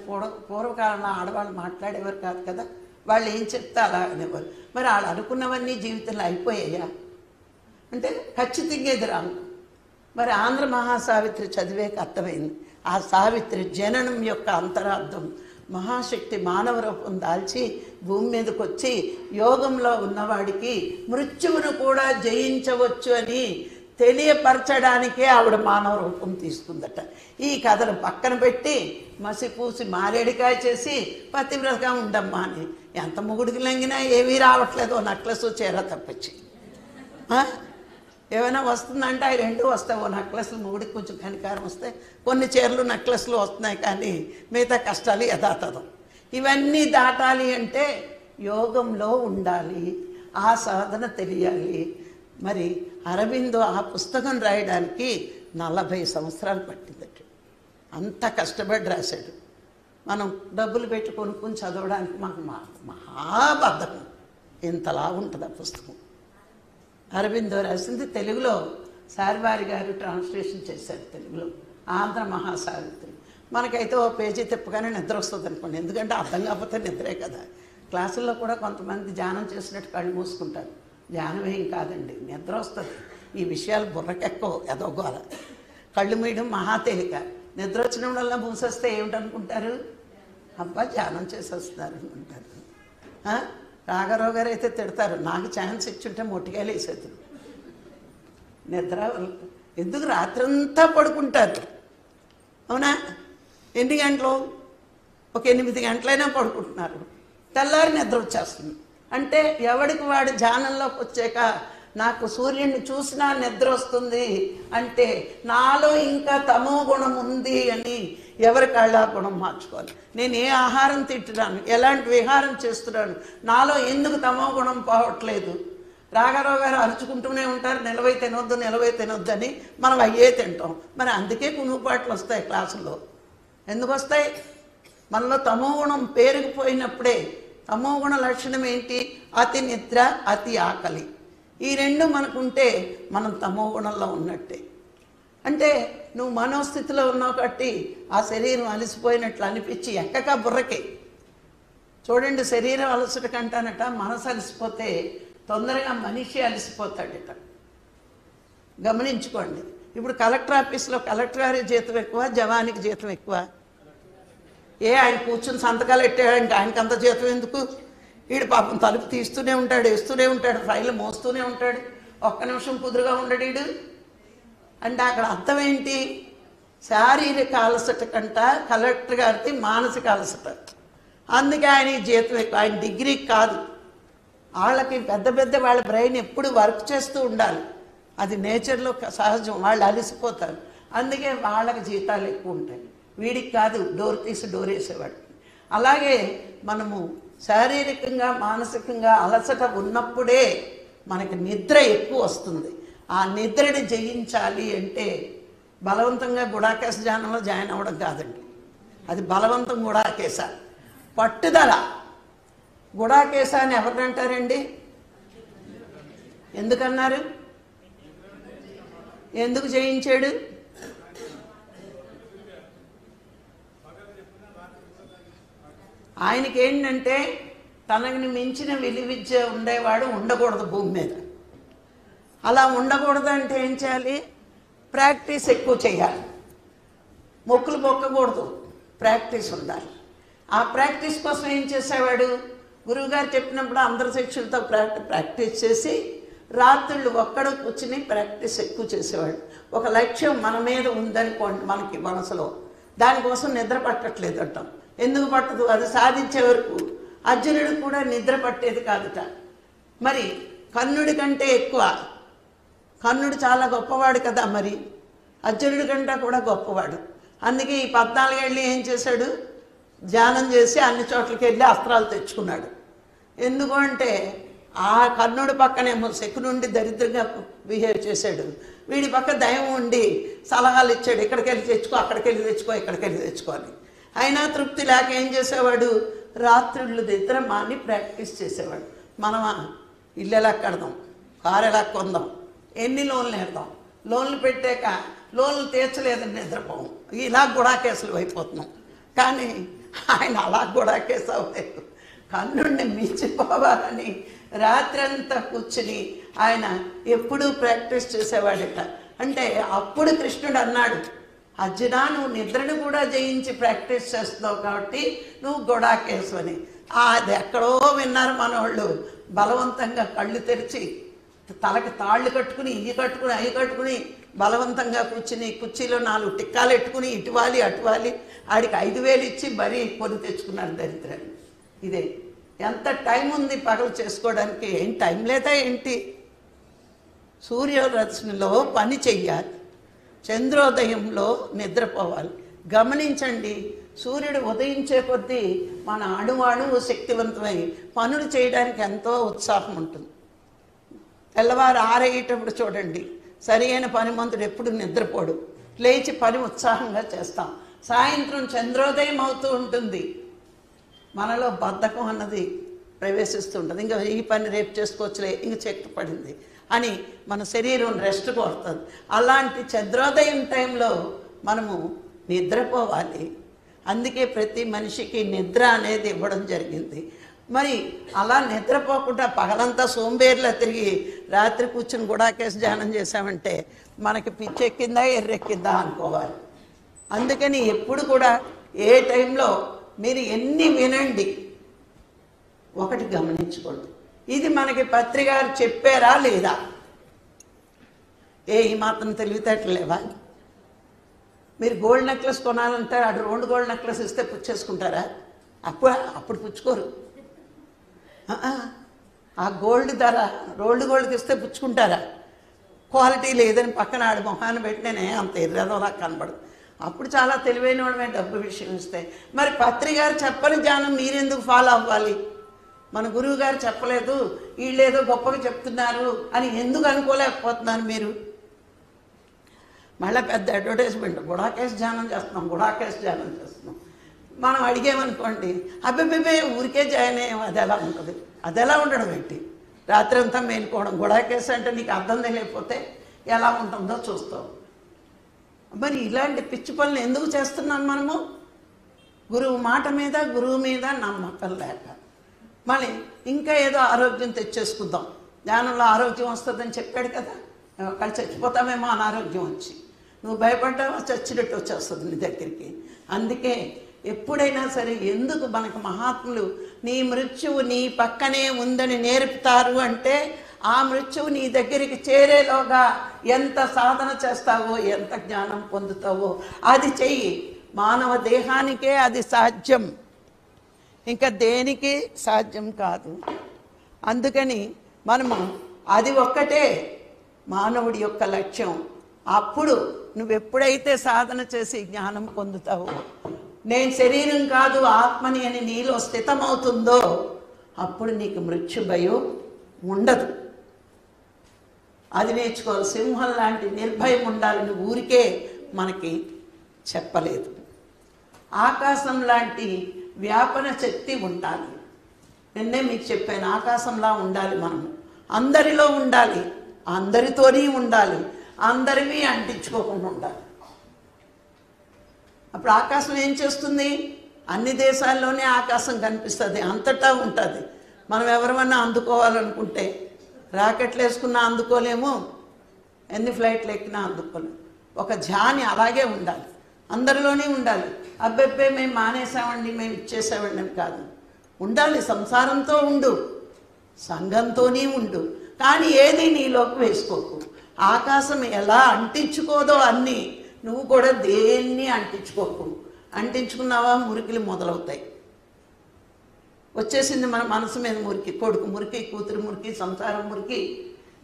పూర్వకాలంలో ఆడవాళ్ళు మాట్లాడేవారు కాదు కదా. వాళ్ళు ఏం చెప్తే అలా అనేవారు. మరి వాళ్ళు అనుకున్నవన్నీ జీవితంలో అయిపోయాయా అంటే ఖచ్చితంగా ఎదురాను. మరి ఆంధ్ర మహాసావిత్రి చదివేక అర్థమైంది. ఆ సావిత్రి జననం యొక్క అంతరార్థం మహాశక్తి మానవ రూపం దాల్చి భూమి మీదకి వచ్చి యోగంలో ఉన్నవాడికి మృత్యువును కూడా జయించవచ్చు అని తెలియపరచడానికే ఆవిడ మానవ రూపం తీసుకుందట. ఈ కథను పక్కన పెట్టి మసిపూసి మారేడికాయ చేసి పతివ్రతగా ఉండమ్మా అని ఎంత మొగుడికి లొంగినా ఏమీ రావట్లేదు, ఓ నెక్లెస్ చీర తప్పించి. ఏమైనా వస్తుందంటే అవి రెండు వస్తాయి. ఓ నెక్లెస్లు మొగుడికి కొంచెం కనికారం వస్తాయి, కొన్ని చీరలు నెక్లెస్లు వస్తున్నాయి, కానీ మిగతా కష్టాలు యథాతథం. ఇవన్నీ దాటాలి అంటే యోగంలో ఉండాలి, ఆ సాధన తెలియాలి. మరి అరవిందో ఆ పుస్తకం రాయడానికి 40 సంవత్సరాలు పట్టిందట. అంత కష్టపడి రాశాడు. మనం డబ్బులు పెట్టి కొనుక్కొని చదవడానికి మాకు మహాబద్ధకం. ఇంతలా ఉంటుంది ఆ పుస్తకం. అరవిందో రాసింది తెలుగులో సారివారి గారు ట్రాన్స్లేషన్ చేశారు తెలుగులో ఆంధ్ర మహాసావిత్రి. మనకైతే ఓ పేజీ తిప్పగానే నిద్ర వస్తుంది అనుకోండి, ఎందుకంటే అర్థం కాకపోతే నిద్రే కదా. క్లాసుల్లో కూడా కొంతమంది ధ్యానం చేసినట్టు కళ్ళు మూసుకుంటారు. ధ్యానం ఏం కాదండి, నిద్ర వస్తుంది. ఈ విషయాలు బుర్రకెక్కో ఎదోగోల. కళ్ళు మూయడం మహా తేలిక. నిద్ర వచ్చినప్పుడల్లా మూసేస్తే ఏమిటనుకుంటారు, అబ్బా ధ్యానం చేసేస్తున్నారు అనుకుంటారు. రాఘరావు గారు అయితే తిడతారు, నాకు ఛాన్స్ ఇచ్చుంటే మొట్టికాయలు వేసేది. నిద్ర ఎందుకు రాత్రంతా పడుకుంటారు అవునా. ఎన్ని గంటలు, ఒక 8 గంటలైనా పడుకుంటున్నారు, తెల్లారి నిద్ర వచ్చేస్తుంది. అంటే ఎవడికి వాడు ధ్యానంలోకి వచ్చాక నాకు సూర్యుడిని చూసినా నిద్ర వస్తుంది అంటే నాలో ఇంకా తమో గుణం ఉంది అని ఎవరికి ఆ గుణం మార్చుకోవాలి. నేను ఏ ఆహారం తింటున్నాను, ఎలాంటి విహారం చేస్తున్నాను, నాలో ఎందుకు తమో గుణం పోవట్లేదు. రాఘరావు గారు అరుచుకుంటూనే ఉంటారు, నిలవై తినొద్దు అని. మనం అయ్యే తింటాం. మరి అందుకే కునుపాట్లు వస్తాయి క్లాసుల్లో. ఎందుకు వస్తాయి? మనలో తమో గుణం పేరుకుపోయినప్పుడే. తమో గుణ లక్షణం ఏంటి? అతి నిద్ర, అతి ఆకలి. ఈ రెండు మనకుంటే మనం తమో గుణంలో ఉన్నట్టే. అంటే నువ్వు మనోస్థితిలో ఉన్నావు కాబట్టి ఆ శరీరం అలసిపోయినట్లు అనిపించి ఎక్కక బుర్రకే. చూడండి, శరీరం అలసట కంటానట మనసు అలసిపోతే తొందరగా మనిషి అలసిపోతాడట. గమనించుకోండి. ఇప్పుడు కలెక్టర్ ఆఫీస్లో కలెక్టర్ గారి జీతం ఎక్కువ, జవానికి జీతం ఎక్కువ? ఆయన కూర్చుని సంతకాలు పెట్టాడంటే ఆయనకి అంత జీతం ఎందుకు? వీడు పాపం తలుపు తీస్తూనే ఉంటాడు, వేస్తూనే ఉంటాడు, ఫైళ్ళు మోస్తూనే ఉంటాడు, ఒక్క నిమిషం కుదురుగా ఉండడు వీడు. అంటే అక్కడ అర్థం ఏంటి? శారీరక అలసట కంట కలెక్టర్ గారికి మానసిక అలసట. అందుకే ఆయన జీతం ఎక్కువ. ఆయన డిగ్రీ కాదు. వాళ్ళకి పెద్ద వాళ్ళ బ్రెయిన్ ఎప్పుడు వర్క్ చేస్తూ ఉండాలి, అది నేచర్లో సహజం. వాళ్ళు అలసిపోతారు, అందుకే వాళ్ళకి జీతాలు ఎక్కువ ఉంటాయి. వీడికి కాదు, డోర్ తీసి డోర్ వేసేవాడు. అలాగే మనము శారీరకంగా మానసికంగా అలసట ఉన్నప్పుడే మనకి నిద్ర ఎక్కువ వస్తుంది. ఆ నిద్రని జయించాలి అంటే బలవంతంగా గుడాకేశ ధ్యానంలో జాయిన్ అవ్వడం కాదండి, అది బలవంతం గుడాకేశ. పట్టుదల. గుడాకేశ అని ఎవరినంటారండి? ఎందుకన్నారు? ఎందుకు చేయించాడు? ఆయనకి ఏంటంటే తనని మించిన విలువిద్య ఉండేవాడు ఉండకూడదు భూమి మీద. అలా ఉండకూడదు అంటే ఏం చేయాలి? ప్రాక్టీస్ ఎక్కువ చేయాలి. మొక్కులు మొక్కకూడదు, ప్రాక్టీస్ ఉండాలి. ఆ ప్రాక్టీస్ కోసం ఏం చేసేవాడు? గురువుగారు చెప్పినప్పుడు అందరి శిష్యులతో ప్రాక్టీస్ చేసి రాత్రుళ్ళు ఒక్కడు కూర్చుని ప్రాక్టీస్ ఎక్కువ చేసేవాడు. ఒక లక్ష్యం మన మీద ఉందనుకోండి మనకి మనసులో, దానికోసం నిద్ర పట్టట్లేదు అంటాం. ఎందుకు పట్టదు? అది సాధించే వరకు. అర్జునుడు కూడా నిద్ర పట్టేది కాదుట. మరి కర్ణుడి కంటే ఎక్కువ, కర్ణుడు చాలా గొప్పవాడు కదా, మరి అర్జునుడి కంటే కూడా గొప్పవాడు. అందుకే ఈ 14 ఏళ్ళు ఏం చేశాడు? ధ్యానం చేసి అన్ని చోట్లకి వెళ్ళి అస్త్రాలు తెచ్చుకున్నాడు. ఎందుకు అంటే ఆ కర్ణుడి పక్కనేమో శకునుండి దరిద్రంగా బిహేవ్ చేశాడు, వీడి పక్క దయం ఉండి సలహాలు ఇచ్చాడు, ఇక్కడికి వెళ్ళి తెచ్చుకో, అక్కడికి వెళ్ళి తెచ్చుకో, ఇక్కడికి వెళ్ళి తెచ్చుకో అని. అయినా తృప్తి లేక ఏం చేసేవాడు? రాత్రుళ్ళు నిద్ర మాని ప్రాక్టీస్ చేసేవాడు. మనమా ఇల్లు ఎలా కడదాం, కారు ఎలా కొందాం, ఎన్ని లోన్లు వేద్దాం, లోన్లు పెట్టాక లోన్లు తీర్చలేదని నిద్రపోం, ఇలా గుడాకేసులు అయిపోతున్నాం. కానీ ఆయన అలా గుడాకేసు అవ్వలేదు. కర్ణుడిని మించిపోవాలని రాత్రంతా కూర్చుని ఆయన ఎప్పుడూ ప్రాక్టీస్ చేసేవాడట. అంటే అప్పుడు కృష్ణుడు అన్నాడు, అర్జునా నువ్వు నిద్రను కూడా జయించి ప్రాక్టీస్ చేస్తున్నావు కాబట్టి నువ్వు గొడాకేసు అని. అది ఎక్కడో విన్నారు మనోళ్ళు. బలవంతంగా కళ్ళు తెరిచి తలకి తాళ్ళు కట్టుకుని ఇవి కట్టుకుని అవి కట్టుకుని బలవంతంగా కూర్చుని కుర్చీలో 4 టిక్కాలు ఎట్టుకుని ఇటువాలి అటువాలి ఆడికి 5,000 ఇచ్చి మరీ కొని తెచ్చుకున్నారు దరిద్రాన్ని. ఇదే ఎంత టైం ఉంది పగలు చేసుకోవడానికి? ఏం టైం లేదా ఏంటి? సూర్యరశ్మిలో పని చెయ్యాలి, చంద్రోదయంలో నిద్రపోవాలి. గమనించండి, సూర్యుడు ఉదయించే కొద్దీ మన అణువు శక్తివంతమై పనులు చేయడానికి ఎంతో ఉత్సాహం ఉంటుంది. తెల్లవారు ఆరయ్యేటప్పుడు చూడండి, సరి అయిన పనిమంతుడు ఎప్పుడు నిద్రపోడు, లేచి పని ఉత్సాహంగా చేస్తాం. సాయంత్రం చంద్రోదయం అవుతూ ఉంటుంది, మనలో బద్ధకం అన్నది ప్రవేశిస్తుంటుంది. ఇంకా ఈ పని రేపు చేసుకోవచ్చులే, ఇంక చెట్టు పడింది అని మన శరీరం రెస్ట్ కోరుతుంది. అలాంటి చంద్రోదయం టైంలో మనము నిద్రపోవాలి. అందుకే ప్రతి మనిషికి నిద్ర అనేది ఇవ్వడం జరిగింది. మరి అలా నిద్రపోకుండా పగలంతా సోంబేర్లా తిరిగి రాత్రి కూర్చుని గుడాకేసి ధ్యానం చేసామంటే మనకి పిచ్చెక్కిందా ఎర్రెక్కిందా అనుకోవాలి. అందుకని ఎప్పుడు కూడా ఏ టైంలో మీరు ఎన్ని వినండి, ఒకటి గమనించుకోండి, ఇది మనకి పత్రికారు చెప్పారా లేదా? ఈ మాత్రం తెలివితేటలు లేవా? మీరు గోల్డ్ నెక్లెస్ కొనాలంటే అటు 2 గోల్డ్ నెక్లెస్ ఇస్తే పుచ్చేసుకుంటారా? అప్పుడు పుచ్చుకోరు. ఆ గోల్డ్ ధర గోల్డ్కి ఇస్తే పుచ్చుకుంటారా? క్వాలిటీ లేదని పక్కన ఆడి మొహాన్ని పెట్టినే అంత ఎర్రదోలా కనబడు. అప్పుడు చాలా తెలివైన వాడమే డబ్బు విషయం ఇస్తే. మరి పత్రికారు చెప్పని జ్ఞానం మీరెందుకు ఫాలో అవ్వాలి? మన గురువు గారు చెప్పలేదు, వీళ్ళేదో గొప్పగా చెప్తున్నారు అని ఎందుకు అనుకోలేకపోతున్నారు మీరు? మళ్ళీ పెద్ద అడ్వర్టైజ్మెంట్, గుడాకేసి ధ్యానం చేస్తున్నాం, గుడాకేసి ధ్యానం చేస్తున్నాం. మనం అడిగేమనుకోండి, అబ్బే ఊరికే జాయిన్ అయ్యాం, అది ఎలా ఉంటుంది? అది ఎలా ఉండడం ఏంటి? రాత్రి అంతా మేలుకోవడం. గుడాకేసి అంటే నీకు అర్థం తెలియకపోతే ఎలా ఉంటుందో చూస్తాం. మరి ఇలాంటి పిచ్చి పనులు ఎందుకు చేస్తున్నాం మనము? గురువు మాట మీద, గురువు మీద నమ్మకం లేక. మళ్ళీ ఇంకా ఏదో ఆరోగ్యం తెచ్చేసుకుందాం, ధ్యానంలో ఆరోగ్యం వస్తుందని చెప్పాడు కదా, కానీ చచ్చిపోతామేమో అనారోగ్యం వచ్చి. నువ్వు భయపడ్డావా, చచ్చినట్టు వచ్చేస్తుంది నీ దగ్గరికి. అందుకే ఎప్పుడైనా సరే ఎందుకు మనకు మహాత్ములు నీ మృత్యువు నీ పక్కనే ఉందని నేర్పుతారు అంటే, ఆ మృత్యువు నీ దగ్గరికి చేరేలోగా ఎంత సాధన చేస్తావో, ఎంత జ్ఞానం పొందుతావో అది చెయ్యి. మానవ దేహానికే అది సాధ్యం, ఇంకా దేనికి సాధ్యం కాదు. అందుకని మనము అది ఒక్కటే మానవుడి యొక్క లక్ష్యం. అప్పుడు నువ్వెప్పుడైతే సాధన చేసి జ్ఞానం పొందుతావో, నేను శరీరం కాదు ఆత్మని అని నీలో స్థితమవుతుందో, అప్పుడు నీకు మృత్యు భయం ఉండదు. అది నేర్చుకోవాలి. సింహం లాంటి నిర్భయం ఉండాలని ఊరికే మనకి చెప్పలేదు. ఆకాశం లాంటి వ్యాపన శక్తి ఉండాలి. నిన్నే మీకు చెప్పాను, ఆకాశంలా ఉండాలి మనము. అందరిలో ఉండాలి, అందరితోనే ఉండాలి, అందరివి అంటించుకోకుండా ఉండాలి. అప్పుడు ఆకాశం ఏం చేస్తుంది? అన్ని దేశాల్లోనే ఆకాశం కనిపిస్తుంది, అంతటా ఉంటుంది. మనం ఎవరిమన్నా అందుకోవాలనుకుంటే రాకెట్లు వేసుకున్నా అందుకోలేము, ఎన్ని ఫ్లైట్లు ఎక్కినా అందుకోలేము. ఒక ధ్యాని అలాగే ఉండాలి, అందరిలోనే ఉండాలి. అబ్బెబ్బే మేము మానేసామండి, మేము ఇచ్చేసామండి అని కాదు. ఉండాలి, సంసారంతో ఉండు, సంఘంతోనే ఉండు, కానీ ఏది నీలోకి వేసుకోకు. ఆకాశం ఎలా అంటించుకోదో అన్నీ నువ్వు కూడా దేన్ని అంటించుకోకు. అంటించుకున్నావా మురికిలు మొదలవుతాయి. వచ్చేసింది మన మనసు మీద మురికి, కొడుకు మురికి, కూతురు మురికి, సంసారం మురికి,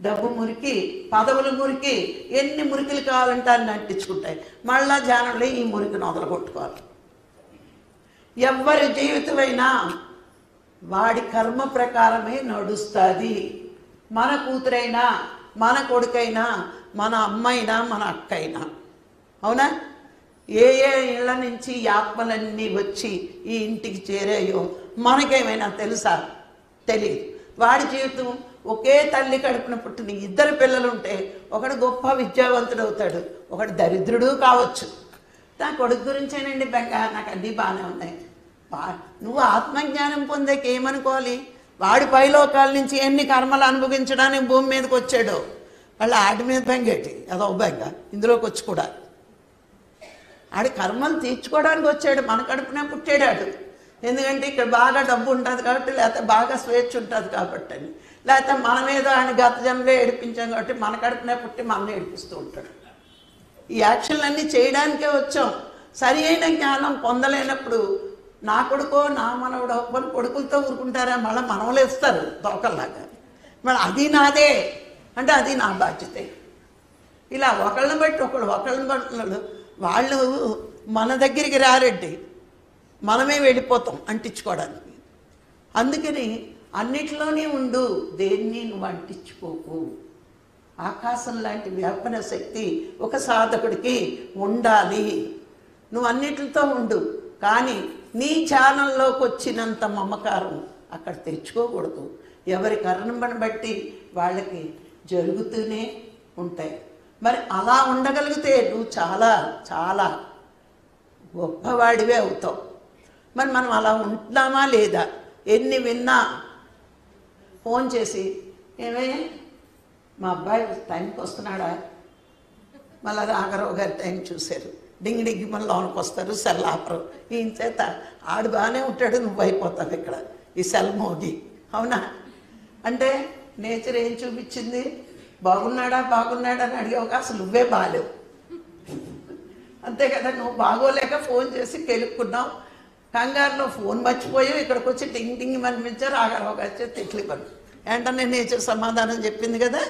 డబ్బు మురికి, పదవులు మురికి, ఎన్ని మురికిలు కావాలంటే అన్ని అంటించుకుంటాయి. మళ్ళా ధ్యానంలో ఈ మురికిని వదలగొట్టుకోవాలి. ఎవరి జీవితమైనా వాడి కర్మ ప్రకారమే నడుస్తుంది. మన కూతురైనా, మన కొడుకైనా, మన అమ్మైనా, మన అక్కైనా. అవునా? ఏ ఏ ఇళ్ళ నుంచి ఈ ఆత్మలన్నీ వచ్చి ఈ ఇంటికి చేరాయో మనకేమైనా తెలుసా? తెలియదు. వాడి జీవితం ఒకే తల్లి కడుపున పుట్టిన ఇద్దరు పిల్లలు ఉంటే ఒకడు గొప్ప విద్యావంతుడు అవుతాడు, ఒకడు దరిద్రుడు కావచ్చు. నా కొడుకు గురించేనండి బెంగ, నాకు అన్నీ బాగానే ఉన్నాయి. నువ్వు ఆత్మజ్ఞానం పొందాక ఏమనుకోవాలి? వాడి పైలోకాల నుంచి ఎన్ని కర్మలు అనుభవించడానికి భూమి మీదకి వచ్చాడో వాళ్ళు ఆడి మీద బెంగేటి, అదో బెంగ ఇందులోకి వచ్చి కూడా. ఆడి కర్మలు తీర్చుకోవడానికి వచ్చాడు, మన కడుపునే పుట్టాడు. ఎందుకంటే ఇక్కడ బాగా డబ్బు ఉంటుంది కాబట్టి, లేకపోతే బాగా స్వేచ్ఛ ఉంటుంది కాబట్టి అని, లేకపోతే మన మీద ఆయన గత జన్మలో ఏడిపించాం కాబట్టి మన కడుపునే పుట్టి మనల్ని ఏడిపిస్తూ ఉంటాడు. ఈ యాక్షన్లన్నీ చేయడానికే వచ్చాం. సరి అయిన జ్ఞానం పొందలేనప్పుడు నా కొడుకో నా మనవడో కొన్ని కొడుకులతో ఊరుకుంటారా, మళ్ళీ మనవలు ఇస్తారు తోకల్లాగా. మళ్ళీ అది నాదే అంటే అది నా బాధ్యతే. ఇలా ఒకళ్ళని బట్టి ఒకళ్ళని బట్టి వాళ్ళు మన దగ్గరికి రారెడ్డి, మనమే వెళ్ళిపోతాం అంటించుకోవడానికి. అందుకని అన్నిటిలోనే ఉండు, దేన్ని నువ్వు అంటించుకోకు. ఆకాశం లాంటి వ్యాపన శక్తి ఒక సాధకుడికి ఉండాలి. నువ్వు అన్నిటితో ఉండు, కానీ నీ ఛానల్లోకి వచ్చినంత మమకారం అక్కడ తెచ్చుకోకూడదు. ఎవరి కర్మను బట్టి వాళ్ళకి జరుగుతూనే ఉంటాయి. మరి అలా ఉండగలిగితే నువ్వు చాలా చాలా గొప్పవాడివే అవుతావు. మరి మనం అలా ఉంటున్నామా లేదా? ఎన్ని విన్నా ఫోన్ చేసి ఏమే మా అబ్బాయి టైంకి వస్తున్నాడా, మళ్ళీ రాఘరావు గారి టైం చూశారు, డింగి డింగి మళ్ళీ లోనికి వస్తారు, సెల్ ఆపరు. ఈయన చేత ఆడు బాగానే ఉంటాడు, నువ్వు అయిపోతావు ఇక్కడ ఈ సెల్ మోగి. అవునా? అంటే నేచర్ ఏం చూపించింది? బాగున్నాడా అని అడిగావు, అసలు నువ్వే బాగాలేవు. అంతే కదా, నువ్వు బాగోలేక ఫోన్ చేసి కెలుక్కున్నావు, కంగారులో ఫోన్ మర్చిపోయావు, ఇక్కడికి వచ్చి టింగ్ టింగ్ అనిపించారు, రాఘరావు గారి చేతి తిట్లు ఇవ్వను. వెంటనే నేచర్ సమాధానం చెప్పింది కదా,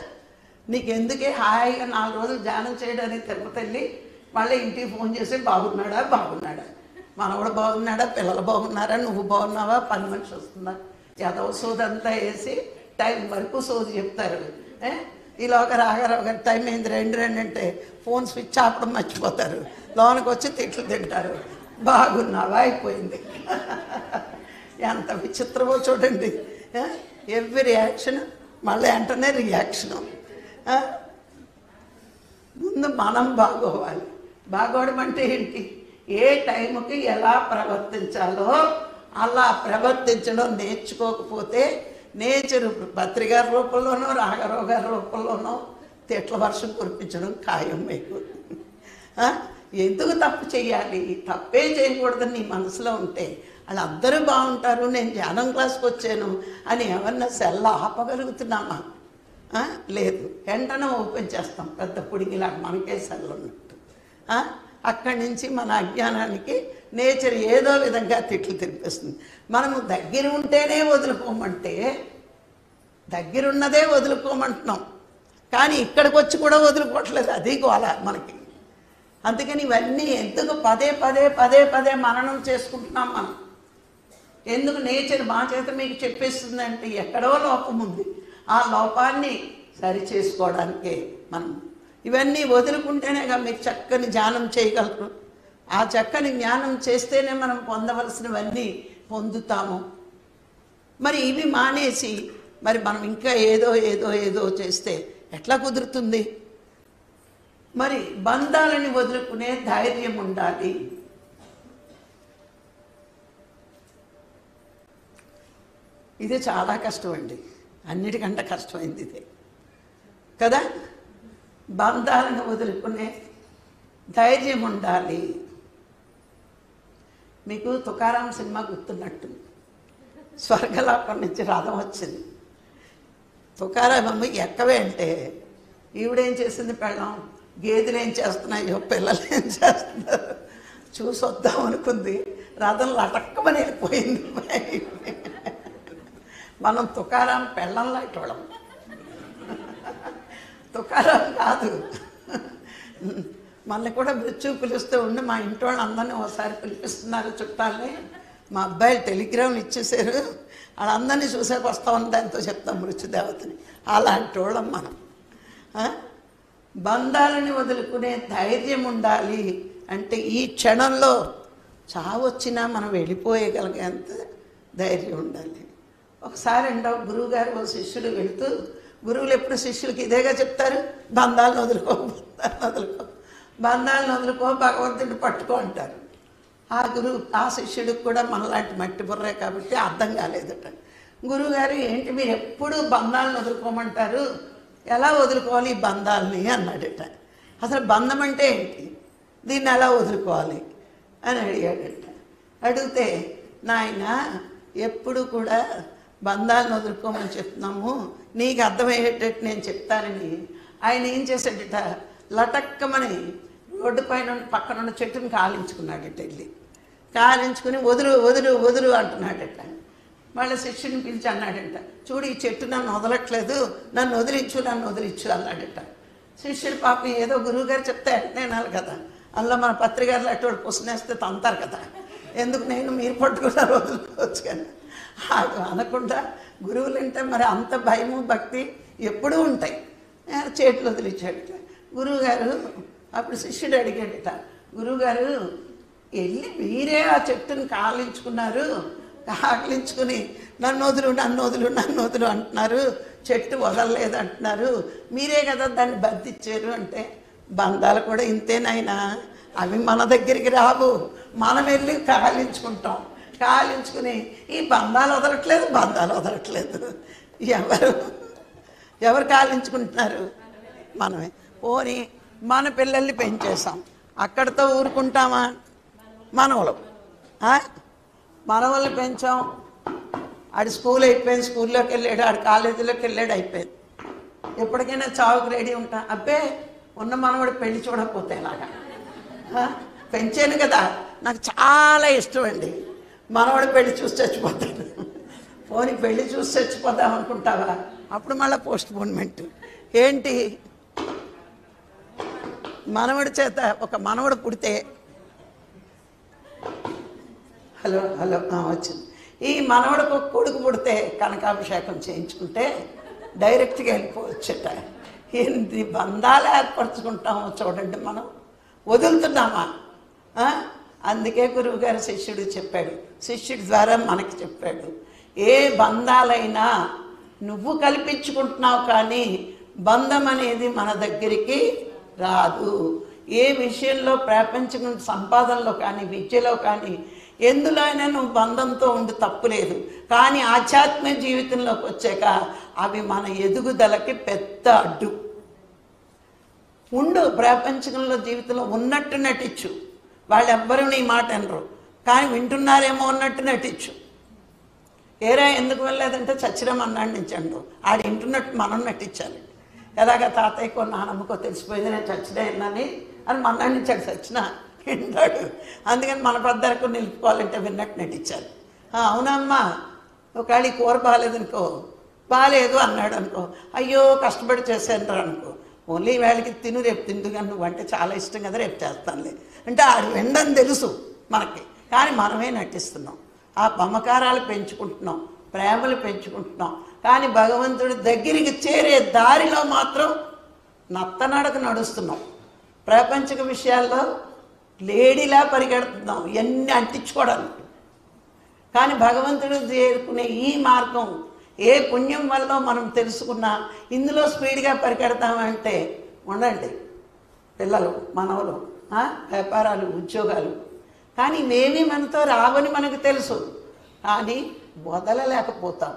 నీకు ఎందుకే హాయిగా 4 రోజులు ధ్యానం చేయడానికి తిరుపతి వెళ్ళి మళ్ళీ ఇంటికి ఫోన్ చేసి బాగున్నాడా మనవాడు బాగున్నాడా, పిల్లలు బాగున్నారా, నువ్వు బాగున్నావా, పని మనిషి వస్తుందా, ఎదవ సోదంతా వేసి టైం వరకు సోది చెప్తారు. ఈలోగా రాఘరావు గారు టైం అయింది రెండు అంటే ఫోన్ స్విచ్ ఆపడం మర్చిపోతారు, లోనికి వచ్చి తిట్లు తింటారు, బాగున్నావా అయిపోయింది. ఎంత విచిత్రమో చూడండి. ఎవ్రీ రియాక్షన్ మళ్ళీ వెంటనే రియాక్షను. ముందు మనం బాగోవాలి. బాగోవడం అంటే ఏంటి? ఏ టైంకి ఎలా ప్రవర్తించాలో అలా ప్రవర్తించడం నేర్చుకోకపోతే నేచరు పత్రికారి రూపంలోనో రాఘరావు గారి రూపంలోనో తిట్ల వర్షం కురిపించడం ఖాయం మీకు. ఎందుకు తప్పు చేయాలి? తప్పే చేయకూడదని నీ మనసులో ఉంటే వాళ్ళందరూ బాగుంటారు, నేను ధ్యానం క్లాస్కి వచ్చాను అని ఏమన్నా సెల్ ఆపగలుగుతున్నామా? లేదు. వెంటనే ఓపెన్ చేస్తాం, పెద్ద పుడిగిలా మనకే సెల్ ఉన్నట్టు. అక్కడి నుంచి మన అజ్ఞానానికి నేచర్ ఏదో విధంగా తిట్లు తినిపిస్తుంది. మనము దగ్గర ఉంటేనే వదులుకోమంటే దగ్గరున్నదే వదులుకోమంటున్నాం, కానీ ఇక్కడికి వచ్చి కూడా వదులుకోవట్లేదు. అది గోల మనకి. అందుకని ఇవన్నీ ఎందుకు పదే పదే పదే పదే మననం చేసుకుంటున్నాం మనం? ఎందుకు? నేచర్ మా చేత మీకు చెప్పేస్తుందంటే ఎక్కడో లోపం ఉంది, ఆ లోపాన్ని సరి చేసుకోవడానికే మనం ఇవన్నీ వదులుకుంటేనేగా మీరు చక్కని ధ్యానం చేయగలరు. ఆ చక్కని జ్ఞానం చేస్తేనే మనం పొందవలసినవన్నీ పొందుతాము. మరి ఇవి మానేసి మరి మనం ఇంకా ఏదో ఏదో ఏదో చేస్తే ఎట్లా కుదురుతుంది? మరి బంధాలని వదులుకునే ధైర్యం ఉండాలి. ఇది చాలా కష్టం అండి, అన్నిటికంటే కష్టమైంది ఇదే కదా. బంధాలను వదులుకునే ధైర్యం ఉండాలి. మీకు తుకారాం సినిమా గుర్తున్నట్టు, స్వర్గలోకం నుంచి రథం వచ్చింది. తుకారాం అమ్మ ఎక్కవే అంటే ఈవిడేం చేసింది, పెళ్ళం గేదెలు ఏం చేస్తున్నాయో పిల్లలు ఏం చేస్తున్నారు చూసి వద్దాం అనుకుంది, రథం లటక్కమని వెళ్ళిపోయింది. మనం తుకారాం పెళ్ళం లాంటోళ్ళం, తుకారాం కాదు. మళ్ళీ కూడా మృత్యు పిలుస్తూ ఉండి మా ఇంటి వాళ్ళు అందరినీ ఒకసారి పిలిపిస్తున్నారు చుట్టాలని. మా అబ్బాయిలు టెలిగ్రామ్ ఇచ్చేసారు, వాళ్ళందరినీ చూసాక వస్తామని దాంతో చెప్తాం మృత్యుదేవతని. అలాంటి వాళ్ళం మనం. బంధాలని వదులుకునే ధైర్యం ఉండాలి. అంటే ఈ క్షణంలో చావు వచ్చినా మనం వెళ్ళిపోయగలిగేంత ధైర్యం ఉండాలి. ఒకసారి గురువు గారు ఓ శిష్యుడు వెళుతూ, గురువులు ఎప్పుడు శిష్యులకి ఇదేగా చెప్తారు, బంధాలను వదులుకో, బంధాలను వదులుకో, బంధాలను వదులుకో, భగవంతుడిని పట్టుకో అంటారు. ఆ శిష్యుడికి కూడా మనలాంటి మట్టి బుర్రే కాబట్టి అర్థం కాలేదట. గురువుగారు ఏంటి మీరు ఎప్పుడు బంధాలను వదులుకోమంటారు, ఎలా వదులుకోవాలి ఈ బంధాలని అన్నాడట. అసలు బంధం అంటే ఏంటి, దీన్ని ఎలా వదులుకోవాలి అని అడిగాడట. అడిగితే నాయన ఎప్పుడు కూడా బంధాలను వదులుకోమని చెప్తున్నాము, నీకు అర్థమయ్యేటట్టు నేను చెప్తానని ఆయన ఏం చేశాడట, లటక్కమని రోడ్డు పైన పక్కన ఉన్న చెట్టుని కాలించుకున్నాడట. వెళ్ళి కాలించుకుని వదులు వదులు వదులు అంటున్నాడట. మళ్ళీ శిష్యుని పిలిచి అన్నాడట, చూడు ఈ చెట్టు నన్ను వదలట్లేదు, నన్ను వదిలించు, నన్ను వదిలించు అన్నాడట. శిష్యుడు పాపం ఏదో గురువుగారు చెప్తే నేను కదా, అందులో మన పత్రికలు అటువంటి పుస్తనేస్తే తంతారు కదా, ఎందుకు నేను మీరు పట్టుకున్నారు వదులుకోవచ్చు కానీ అనకుండా గురువులు అంటే మరి అంత భయము భక్తి ఎప్పుడూ ఉంటాయి. చేతులు వదిలించాడట గురువుగారు. అప్పుడు శిష్యుడు అడిగాడట, గురువుగారు వెళ్ళి మీరే ఆ చెట్టుని కాలించుకున్నారు, కాలించుకుని నన్ను వదులు నన్ను వదులు నన్ను వదులు అంటున్నారు, చెట్టు వదలలేదు అంటున్నారు, మీరే కదా దాన్ని బంధించారు అంటే, బంధాలు కూడా ఇంతేనైనా, అవి మన దగ్గరికి రావు, మనం వెళ్ళి కాలించుకుంటాం, కాలించుకుని ఈ బంధాలు వదలట్లేదు, బంధాలు వదలట్లేదు. ఎవరు కాలించుకుంటున్నారు? మనమే. పోనీ మన పిల్లల్ని పెంచేసాం, అక్కడితో ఊరుకుంటామా? మనవల్ని పెంచాం, ఆడు స్కూల్ అయిపోయింది, స్కూల్లోకి వెళ్ళాడు, ఆడు కాలేజీలోకి వెళ్ళాడు, అయిపోయింది. ఎప్పటికైనా చావుకు రెడీ ఉంటాం. అబ్బే ఉన్న మనవాడు పెళ్లి చూడకపోతే ఇలాగా పెంచాను కదా, నాకు చాలా ఇష్టం అండి, మనవాడు పెళ్లి చూసి చచ్చిపోతాడు. పోనీ పెళ్లి చూసి చచ్చిపోతాం అనుకుంటావా? అప్పుడు మళ్ళీ పోస్ట్ పోన్మెంట్ ఏంటి? మనవడి చేత ఒక మనవడు పుడితే, హలో హలో వచ్చింది, ఈ మనవడికి ఒక కొడుకు పుడితే కనకాభిషేకం చేయించుకుంటే డైరెక్ట్గా వెళ్ళిపోవచ్చట. ఎన్ని బంధాలు ఏర్పరచుకుంటామో చూడండి, మనం వదులుతున్నామా? అందుకే గురువుగారు శిష్యుడు చెప్పాడు, శిష్యుడి ద్వారా మనకి చెప్పాడు, ఏ బంధాలైనా నువ్వు కల్పించుకుంటున్నావు కానీ బంధం అనేది మన దగ్గరికి రాదు. ఏ విషయంలో ప్రపంచం సంపాదనలో కానీ విద్యలో కానీ ఎందులో అయినా నువ్వు బంధంతో ఉండి తప్పులేదు, కానీ ఆధ్యాత్మిక జీవితంలోకి వచ్చాక అవి మన ఎదుగుదలకి పెద్ద అడ్డు. ఉండు ప్రపంచంలో జీవితంలో ఉన్నట్టు నటించు, వాళ్ళెవ్వరూ నీ మాట అనరు కానీ వింటున్నారేమో అన్నట్టు నటించు. ఏరా ఎందుకు వెళ్ళలేదంటే చచ్చిరామన్నాడు నుంచి అండు, ఆడు వింటున్నట్టు మనం నటించాలి. ఎలాగ తాతయ్యకో నానమ్మకో తెలిసిపోయింది నేను చచ్చినా విన్నాని అని మన్నాడు నుంచి అడు చచ్చినా వింటాడు. అందుకని మన పెద్దలకు నిలుపుకోవాలంటే విన్నట్టు నటించాలి. అవునమ్మా ఒకవేళ ఈ కూర బాగాలేదనుకో, బాగాలేదు అన్నాడు అనుకో, అయ్యో కష్టపడి చేశాను అనుకో, ఓన్లీ వేళకి తిను, రేపు తిందు కానీ నువ్వు అంటే చాలా ఇష్టం కదా రేపు చేస్తానులే అంటే ఆడు వినడం తెలుసు మనకి, కానీ మనమే నటిస్తున్నాం. ఆ మమకారాలు పెంచుకుంటున్నాం, ప్రేమలు పెంచుకుంటున్నాం, కానీ భగవంతుడి దగ్గరికి చేరే దారిలో మాత్రం నత్తనడక నడుస్తున్నాం. ప్రాపంచిక విషయాల్లో లేడీలా పరిగెడుతున్నాం ఎన్ని అంటించుకోవడానికి. కానీ భగవంతుడు చేరుకునే ఈ మార్గం ఏ పుణ్యం వల్ల మనం తెలుసుకున్నా ఇందులో స్పీడ్గా పరిగెడతామంటే ఉండండి పిల్లలు మనవలు వ్యాపారాలు ఉద్యోగాలు, కానీ ఇవేమీ మనతో రావని మనకు తెలుసు, కానీ వదలలేకపోతాం.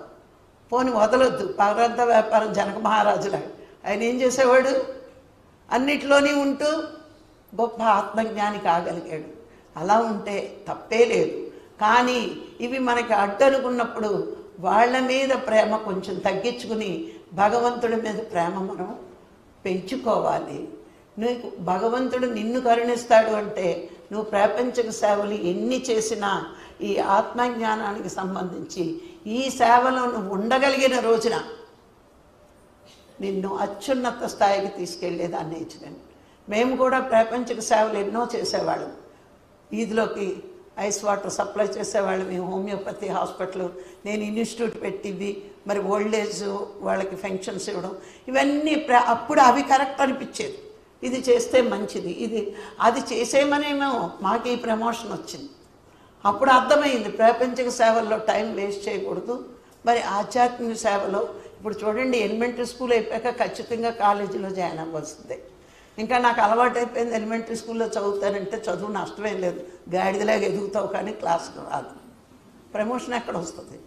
పోని వదలొద్దు. పగరంత వ్యాపారం జనక మహారాజులా ఆయన ఏం చేసేవాడు? అన్నిట్లోనే ఉంటూ గొప్ప ఆత్మజ్ఞాని కాగలిగాడు. అలా ఉంటే తప్పే లేదు. కానీ ఇవి మనకి అడ్డనుకున్నప్పుడు వాళ్ళ మీద ప్రేమ కొంచెం తగ్గించుకుని భగవంతుడి మీద ప్రేమ మనం పెంచుకోవాలి. నీకు భగవంతుడు నిన్ను కరుణిస్తాడు అంటే నువ్వు ప్రపంచక సేవలు ఎన్ని చేసినా ఈ ఆత్మజ్ఞానానికి సంబంధించి ఈ సేవలో నువ్వు ఉండగలిగిన రోజున నిన్ను అత్యున్నత స్థాయికి తీసుకెళ్లేదాన్ని ఇచ్చినాను. మేము కూడా ప్రపంచక సేవలు ఎన్నో చేసేవాళ్ళం. వీధిలోకి ఐస్ వాటర్ సప్లై చేసేవాళ్ళం, మేము హోమియోపతి హాస్పిటల్, నేను ఇన్స్టిట్యూట్ పెట్టివి, మరి ఓల్డ్ ఏజ్ వాళ్ళకి ఫంక్షన్స్ ఇవ్వడం, ఇవన్నీ అప్పుడు అవి కరెక్ట్ అనిపించేది. ఇది చేస్తే మంచిది, అది చేసేమనేమో మాకు ఈ ప్రమోషన్ వచ్చింది. అప్పుడు అర్థమైంది ప్రపంచక సేవల్లో టైం వేస్ట్ చేయకూడదు. మరి ఆధ్యాత్మిక సేవలో ఇప్పుడు చూడండి, ఎలిమెంటరీ స్కూల్ అయిపోయాక ఖచ్చితంగా కాలేజీలో జాయిన్ అవ్వాల్సిందే. ఇంకా నాకు అలవాటు అయిపోయింది, ఎలిమెంటరీ స్కూల్లో చదువుతానంటే చదువు నష్టమేం లేదు, గాడిదలాగా ఎదుగుతావు కానీ క్లాస్కి రాదు. ప్రమోషన్ ఎక్కడ వస్తుంది?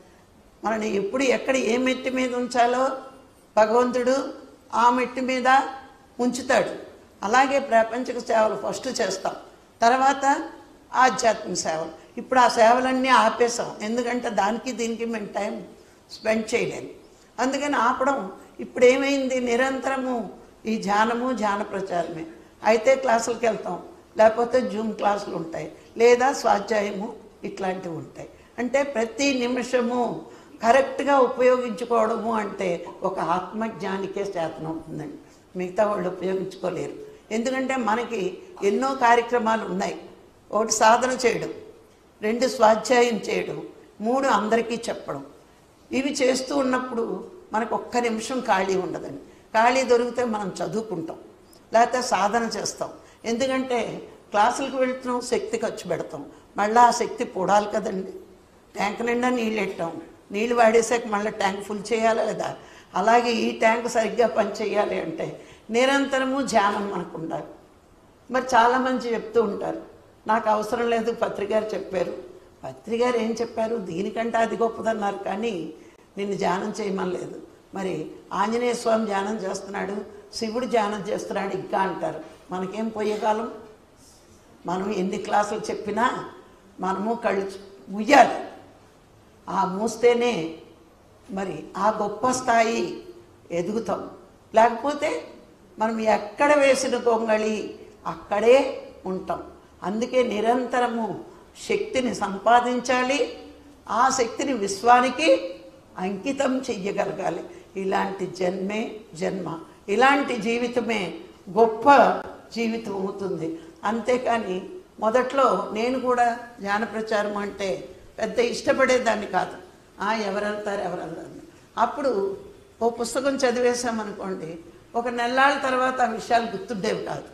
మనని ఎప్పుడు ఎక్కడ ఏ మెట్టి మీద ఉంచాలో భగవంతుడు ఆ మెట్టి మీద ఉంచుతాడు. అలాగే ప్రపంచక సేవలు ఫస్ట్ చేస్తాం, తర్వాత ఆధ్యాత్మిక సేవలు. ఇప్పుడు ఆ సేవలన్నీ ఆపేసాం, ఎందుకంటే దానికి దీనికి మేము టైం స్పెండ్ చేయలేము. అందుకని ఆపడం. ఇప్పుడు ఏమైంది? నిరంతరము ఈ ధ్యానము ధ్యాన ప్రచారమే. అయితే క్లాసులకు వెళ్తాం, లేకపోతే జూమ్ క్లాసులు ఉంటాయి, లేదా స్వాధ్యాయము ఇట్లాంటివి ఉంటాయి. అంటే ప్రతి నిమిషము కరెక్ట్గా ఉపయోగించుకోవడము అంటే ఒక ఆత్మజ్ఞానికే శాతం అవుతుందండి. మిగతా వాళ్ళు ఉపయోగించుకోలేరు. ఎందుకంటే మనకి ఎన్నో కార్యక్రమాలు ఉన్నాయి. ఒకటి సాధన చేయడం, 2 స్వాధ్యాయం చేయడం, 3 అందరికీ చెప్పడం. ఇవి చేస్తూ ఉన్నప్పుడు మనకు ఒక్క నిమిషం ఖాళీ ఉండదండి. ఖాళీ దొరికితే మనం చదువుకుంటాం, లేకపోతే సాధన చేస్తాం. ఎందుకంటే క్లాసులకు వెళ్తున్నాం, శక్తి ఖర్చు పెడతాం, మళ్ళీ ఆ శక్తి పూడాలి కదండి. ట్యాంక్ నిండా నీళ్ళు పెట్టాం, నీళ్ళు వాడేసాక మళ్ళీ ట్యాంక్ ఫుల్ చేయాలి లేదా? అలాగే ఈ ట్యాంక్ సరిగ్గా పనిచేయాలి అంటే నిరంతరము ధ్యానం మనకు ఉండాలి. మరి చాలామంది చెప్తూ ఉంటారు, నాకు అవసరం లేదు, పత్రికారు చెప్పారు. పత్రికారు ఏం చెప్పారు? దీనికంటే అది గొప్పదన్నారు, కానీ నిన్ను ధ్యానం చేయమనలేదు. మరి ఆంజనేయ స్వామి ధ్యానం చేస్తున్నాడు, శివుడు ధ్యానం చేస్తున్నాడు ఇంకా అంటారు. మనకేం పోయే కాలం? మనం ఎన్ని క్లాసులు చెప్పినా మనము కళ్ళు ముయ్యాలి. ఆ మూస్తేనే మరి ఆ గొప్ప స్థాయి ఎదుగుతాం. లేకపోతే మనం ఎక్కడ వేసిన గొంగళి అక్కడే ఉంటాం. అందుకే నిరంతరము శక్తిని సంపాదించాలి, ఆ శక్తిని విశ్వానికి అంకితం చెయ్యగలగాలి. ఇలాంటి జన్మే జన్మ, ఇలాంటి జీవితమే గొప్ప జీవితం అవుతుంది. అంతేకాని మొదట్లో నేను కూడా జ్ఞాన ప్రచారం అంటే పెద్ద ఇష్టపడేదాన్ని కాదు. ఎవరంటారు. అప్పుడు ఓ పుస్తకం చదివేశామనుకోండి, ఒక నెల్లాళ్ళ తర్వాత ఆ విషయాలు గుర్తుండేవి కాదు.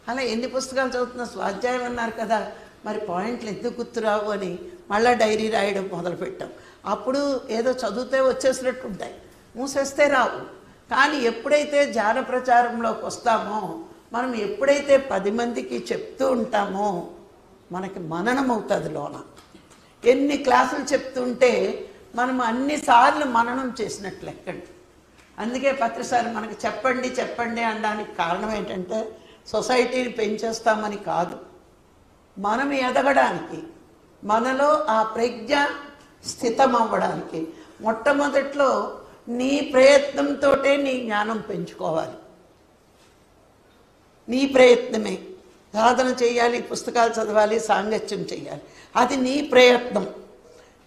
అలా ఎన్ని పుస్తకాలు చదువుతున్నా, స్వాధ్యాయం అన్నారు కదా, మరి పాయింట్లు ఎందుకు గుర్తురావు అని మళ్ళీ డైరీ రాయడం మొదలుపెట్టాం. అప్పుడు ఏదో చదివితే వచ్చేసినట్టు ఉంటాయి, మూసేస్తే రావు. కానీ ఎప్పుడైతే ధ్యాన ప్రచారంలోకి వస్తామో, మనం ఎప్పుడైతే 10 మందికి చెప్తూ ఉంటామో మనకి మననం అవుతుంది లోన. ఎన్ని క్లాసులు చెప్తుంటే మనం అన్నిసార్లు మననం చేసినట్లు లెక్కండి. అందుకే ప్రతిసారి మనకి చెప్పండి అనడానికి కారణం ఏంటంటే సొసైటీని పెంచేస్తామని కాదు, మనం ఎదగడానికి, మనలో ఆ ప్రజ్ఞ స్థితం అవ్వడానికి. మొట్టమొదట్లో నీ ప్రయత్నంతో నీ జ్ఞానం పెంచుకోవాలి. నీ ప్రయత్నమే. సాధన చేయాలి, పుస్తకాలు చదవాలి, సాంగత్యం చేయాలి, అది నీ ప్రయత్నం.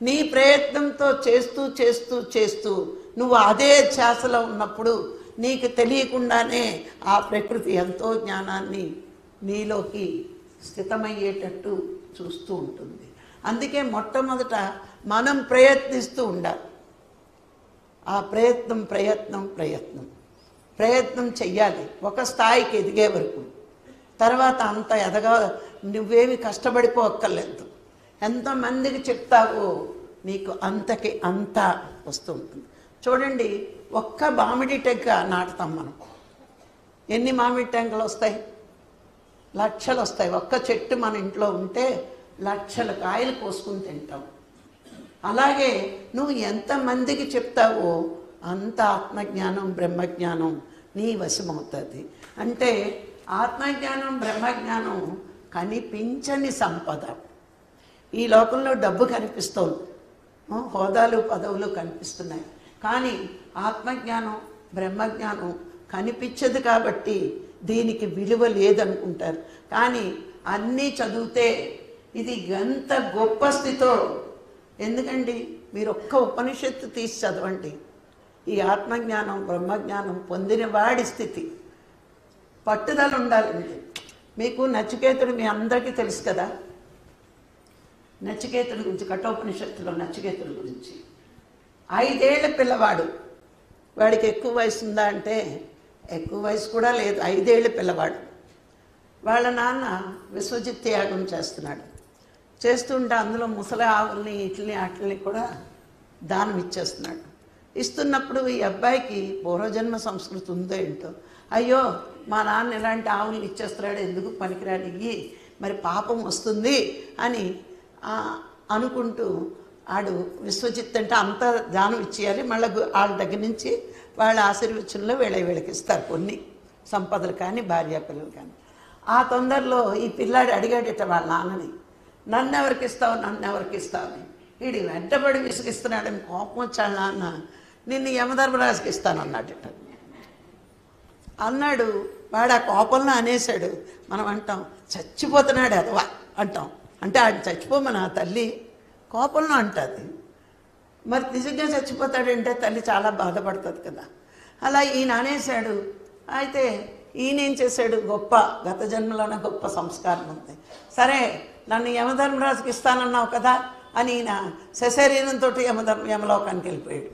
నీ ప్రయత్నంతో చేస్తూ చేస్తూ చేస్తూ నువ్వు అదే ధ్యాసలో ఉన్నప్పుడు నీకు తెలియకుండానే ఆ ప్రకృతి ఎంతో జ్ఞానాన్ని నీలోకి స్థితమయ్యేటట్టు చూస్తూ ఉంటుంది. అందుకే మొట్టమొదట మనం ప్రయత్నిస్తూ ఉండాలి. ఆ ప్రయత్నం చెయ్యాలి ఒక స్థాయికి ఎదిగే వరకు. తర్వాత అంత నువ్వేమి కష్టపడిపోక్కర్లేదు. ఎంతమందికి చెప్తావో నీకు అంతకి అంత వస్తూ ఉంటుంది. చూడండి, ఒక్క మామిడి టెంక నాటుతాం మనం, ఎన్ని మామిడి టెంకలు వస్తాయి? లక్షలు వస్తాయి. ఒక్క చెట్టు మన ఇంట్లో ఉంటే లక్షల కాయలు కోసుకుని తింటాం. అలాగే నువ్వు ఎంతమందికి చెప్తావో అంత ఆత్మజ్ఞానం బ్రహ్మజ్ఞానం నీ వశమవుతుంది. అంటే ఆత్మజ్ఞానం బ్రహ్మజ్ఞానం కనిపించని సంపద. ఈ లోకంలో డబ్బు కనిపిస్తోంది, హోదాలు పదవులు కనిపిస్తున్నాయి, కానీ ఆత్మజ్ఞానం బ్రహ్మజ్ఞానం కనిపించదు. కాబట్టి దీనికి విలువ లేదనుకుంటారు. కానీ అన్నీ చదివితే ఇది ఎంత గొప్ప స్థితో. ఎందుకండి, మీరు ఒక్క ఉపనిషత్తు తీసి చదవండి, ఈ ఆత్మజ్ఞానం బ్రహ్మజ్ఞానం పొందిన వాడి స్థితి. పట్టుదల ఉండాలండి. మీకు నచికేతుడు మీ అందరికీ తెలుసు కదా, నచికేతుడి గురించి కఠోపనిషత్తులో నచికేతుడి గురించి. 5 ఏళ్ల పిల్లవాడు, వాడికి ఎక్కువ వయసు ఉందా అంటే ఎక్కువ వయసు కూడా లేదు, 5 ఏళ్ల పిల్లవాడు. వాళ్ళ నాన్న విశ్వజిత్ యాగం చేస్తున్నాడు. చేస్తుంటే అందులో ముసలి ఆవుల్ని ఇట్లని అట్లని కూడా దానం ఇచ్చేస్తున్నాడు. ఇస్తున్నప్పుడు ఈ అబ్బాయికి పూర్వజన్మ సంస్కృతి ఉందో ఏంటో, అయ్యో మా నాన్న ఇలాంటి ఆవుల్ని ఇచ్చేస్తున్నాడు, ఎందుకు పనికిరానివి, మరి పాపం వస్తుంది అని అనుకుంటూ ఆడు విశ్వజిత్ అంటే అంత దానం ఇచ్చేయాలి, మళ్ళీ వాళ్ళ దగ్గర నుంచి వాళ్ళ ఆశీర్వచనంలో వీళ్ళకి ఇస్తారు కొన్ని సంపదలు కానీ భార్యా పిల్లలు కానీ. ఆ తొందరలో ఈ పిల్లాడు అడిగాడట వాళ్ళ నాన్నని, నన్ను ఎవరికి ఇస్తావు నన్ను ఎవరికి ఇస్తావు అని. వీడి వెంటబడి విసిగిస్తున్నాడని కోపం వచ్చాడు నాన్న, నిన్ను యమధర్మరాజుకి ఇస్తానన్నాడట. అన్నాడు, వాడు ఆ కోపంలో అనేశాడు. మనం అంటాం చచ్చిపోతున్నాడు అదవా అంటాం, అంటే ఆడు చచ్చిపోమని ఆ తల్లి కోపంలో అంటుంది. మరి నిజంగా చచ్చిపోతాడంటే తల్లి చాలా బాధపడుతుంది కదా. అలా ఈయన అనేశాడు. అయితే ఈయన ఏం చేశాడు, గొప్ప గత జన్మలోనే గొప్ప సంస్కారం ఉంది. సరే నన్ను యమధర్మరాజుకి ఇస్తానన్నావు కదా అని ఈయన సశరీరంతో యమలోకానికి వెళ్ళిపోయాడు.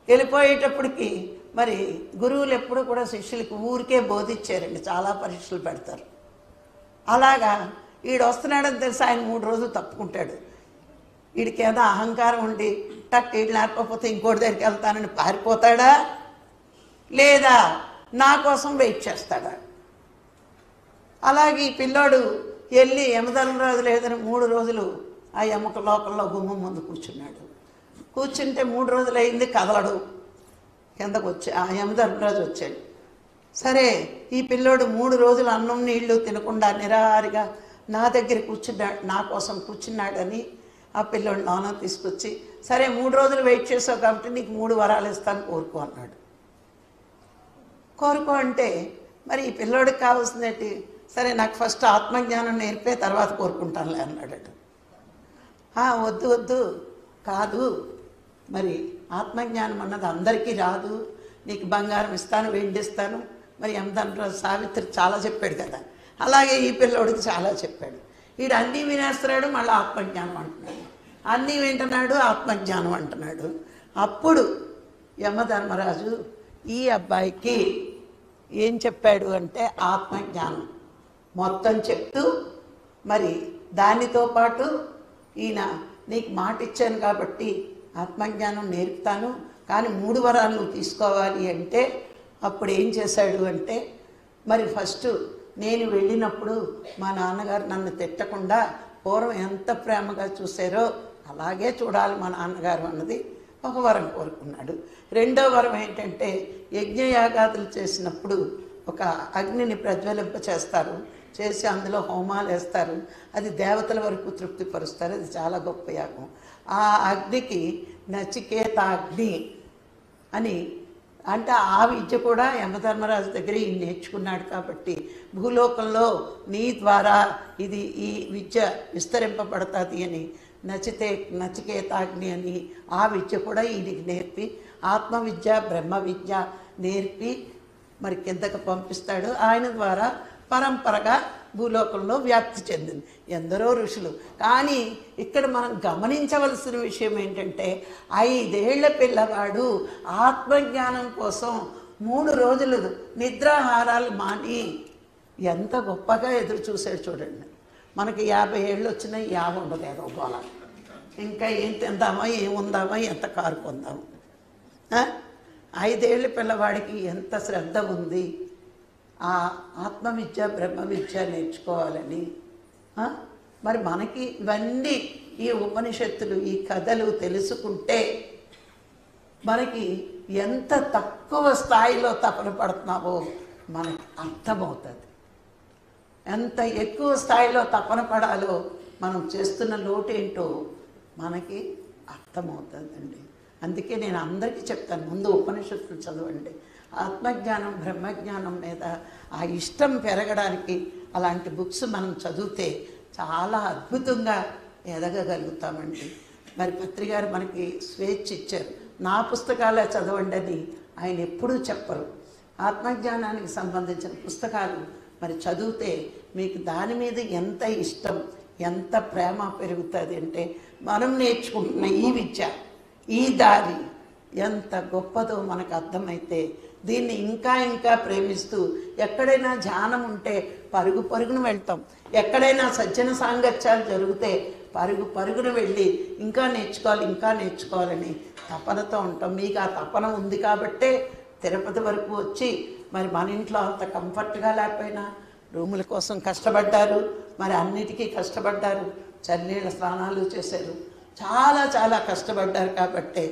వెళ్ళిపోయేటప్పటికి మరి గురువులు ఎప్పుడు కూడా శిష్యులకి ఊరికే బోధించారండి, చాలా పరీక్షలు పెడతారు. అలాగా వీడు వస్తున్నాడని తెలిసి ఆయన 3 రోజులు తప్పుకుంటాడు. వీడికి ఏదో అహంకారం ఉండి టక్ వీడు లేకపోతే ఇంకోటి దగ్గరికి వెళ్తానని పారిపోతాడా, లేదా నా కోసం వెయిట్ చేస్తాడా? అలాగే ఈ పిల్లోడు వెళ్ళి యమధర్మరాజు లేదని 3 రోజులు ఆ యమక లోకంలో గుమ్మం ముందు కూర్చున్నాడు. కూర్చుంటే 3 రోజులు అయింది, కదలడు. కిందకు వచ్చి ఆ యమధర్మరాజు వచ్చాడు. సరే ఈ పిల్లోడు 3 రోజులు అన్నం నీళ్లు తినకుండా నిరాహారిగా నా దగ్గర కూర్చున్నాడు, నా కోసం కూర్చున్నాడని ఆ పిల్లోడు లోన తీసుకొచ్చి, సరే 3 రోజులు వెయిట్ చేసావు కాబట్టి నీకు 3 వరాలు ఇస్తాను కోరుకో అన్నాడు. కోరుకో అంటే మరి ఈ పిల్లోడికి కావాల్సిందేంటి, సరే నాకు ఫస్ట్ ఆత్మజ్ఞానం నేర్పే తర్వాత కోరుకుంటానులే అన్నాడట. వద్దు వద్దు కాదు, మరి ఆత్మజ్ఞానం అన్నది అందరికీ రాదు, నీకు బంగారం ఇస్తాను వెండిస్తాను, మరి యమధర్మరాజు సావిత్రి చాలా చెప్పాడు కదా, అలాగే ఈ పిల్లోడికి చాలా చెప్పాడు. వీడు అన్నీ వినేస్తున్నాడు, మళ్ళీ ఆత్మజ్ఞానం అంటున్నాడు, అన్నీ వింటున్నాడు ఆత్మజ్ఞానం అంటున్నాడు. అప్పుడు యమధర్మరాజు ఈ అబ్బాయికి ఏం చెప్పాడు అంటే ఆత్మజ్ఞానం మొత్తం చెప్తూ, మరి దానితో పాటు ఈయన నీకు మాట ఇచ్చాను కాబట్టి ఆత్మజ్ఞానం నేర్పుతాను, కానీ 3 వరాలు నువ్వు తీసుకోవాలి అంటే అప్పుడు ఏం చేశాడు అంటే, మరి ఫస్ట్ నేను వెళ్ళినప్పుడు మా నాన్నగారు నన్ను తిట్టకుండా పూర్వం ఎంత ప్రేమగా చూశారో అలాగే చూడాలి మా నాన్నగారు అన్నది ఒక వరం కోరుకున్నాడు. 2వ వరం ఏంటంటే, యజ్ఞయాగాదులు చేసినప్పుడు ఒక అగ్నిని ప్రజ్వలింప చేస్తారు, చేసి అందులో హోమాలు వేస్తారు, అది దేవతల వరకు తృప్తిపరుస్తారు, అది చాలా గొప్ప యాగం. ఆ అగ్నికి నచికేతాగ్ని అని అంటే ఆ విద్య కూడా యమధర్మరాజు దగ్గర ఈయన నేర్చుకున్నాడు. కాబట్టి భూలోకంలో నీ ద్వారా ఇది ఈ విద్య విస్తరింపబడుతుంది అని నచికేతాగ్ని అని ఆ విద్య కూడా ఈయనకి నేర్పి ఆత్మవిద్య బ్రహ్మ విద్య నేర్పి మరి కిందకు పంపిస్తాడు. ఆయన ద్వారా పరంపరగా భూలోకంలో వ్యాప్తి చెందింది ఎందరో ఋషులు. కానీ ఇక్కడ మనం గమనించవలసిన విషయం ఏంటంటే, 5 ఏళ్ల పిల్లవాడు ఆత్మజ్ఞానం కోసం 3 రోజులు నిద్రాహారాలు మాని ఎంత గొప్పగా ఎదురు చూశాడు చూడండి. మనకి 50 ఏళ్ళు వచ్చినా యావ ఉండదు, ఏదో గోళ, ఇంకా ఏం తిందామా ఏముందామా ఎంత కారు పొందాము. 5 ఏళ్ళ పిల్లవాడికి ఎంత శ్రద్ధ ఉంది ఆ ఆత్మవిద్య బ్రహ్మ విద్య నేర్చుకోవాలని. మరి మనకి ఇవన్నీ ఈ ఉపనిషత్తులు ఈ కథలు తెలుసుకుంటే మనకి ఎంత తక్కువ స్థాయిలో తపన పడుతున్నావో మనకి అర్థమవుతుంది. ఎంత ఎక్కువ స్థాయిలో తపన పడాలో మనం చేస్తున్న లోటేంటో మనకి అర్థమవుతుందండి. అందుకే నేను అందరికీ చెప్తాను, ముందు ఉపనిషత్తులు చదవండి. ఆత్మజ్ఞానం బ్రహ్మజ్ఞానం మీద ఆ ఇష్టం పెరగడానికి అలాంటి బుక్స్ మనం చదివితే చాలా అద్భుతంగా ఎదగగలుగుతామండి. మరి పత్రిగారు మనకి స్వేచ్ఛ ఇచ్చారు, నా పుస్తకాలే చదవండి అని ఆయన ఎప్పుడూ చెప్పరు. ఆత్మజ్ఞానానికి సంబంధించిన పుస్తకాలు మరి చదివితే మీకు దాని మీద ఎంత ఇష్టం ఎంత ప్రేమ పెరుగుతుంది అంటే, మనం నేర్చుకుంటున్న ఈ విద్య ఈ దారి ఎంత గొప్పదో మనకు అర్థమైతే దీన్ని ఇంకా ఇంకా ప్రేమిస్తూ ఎక్కడైనా ధ్యానం ఉంటే పరుగు పరుగున వెళ్తాం, ఎక్కడైనా సజ్జన సాంగత్యాలు జరిగితే పరుగు పరుగున వెళ్ళి ఇంకా నేర్చుకోవాలి ఇంకా నేర్చుకోవాలని తపనతో ఉంటాం. మీకు ఆ తపన ఉంది కాబట్టే తిరుపతి వరకు వచ్చి మరి మన ఇంట్లో అంత కంఫర్ట్గా లేకపోయినా రూముల కోసం కష్టపడ్డారు, మరి అన్నిటికీ కష్టపడ్డారు, చన్నీళ్ళ స్నానాలు చేశారు, చాలా చాలా కష్టపడ్డారు. కాబట్టే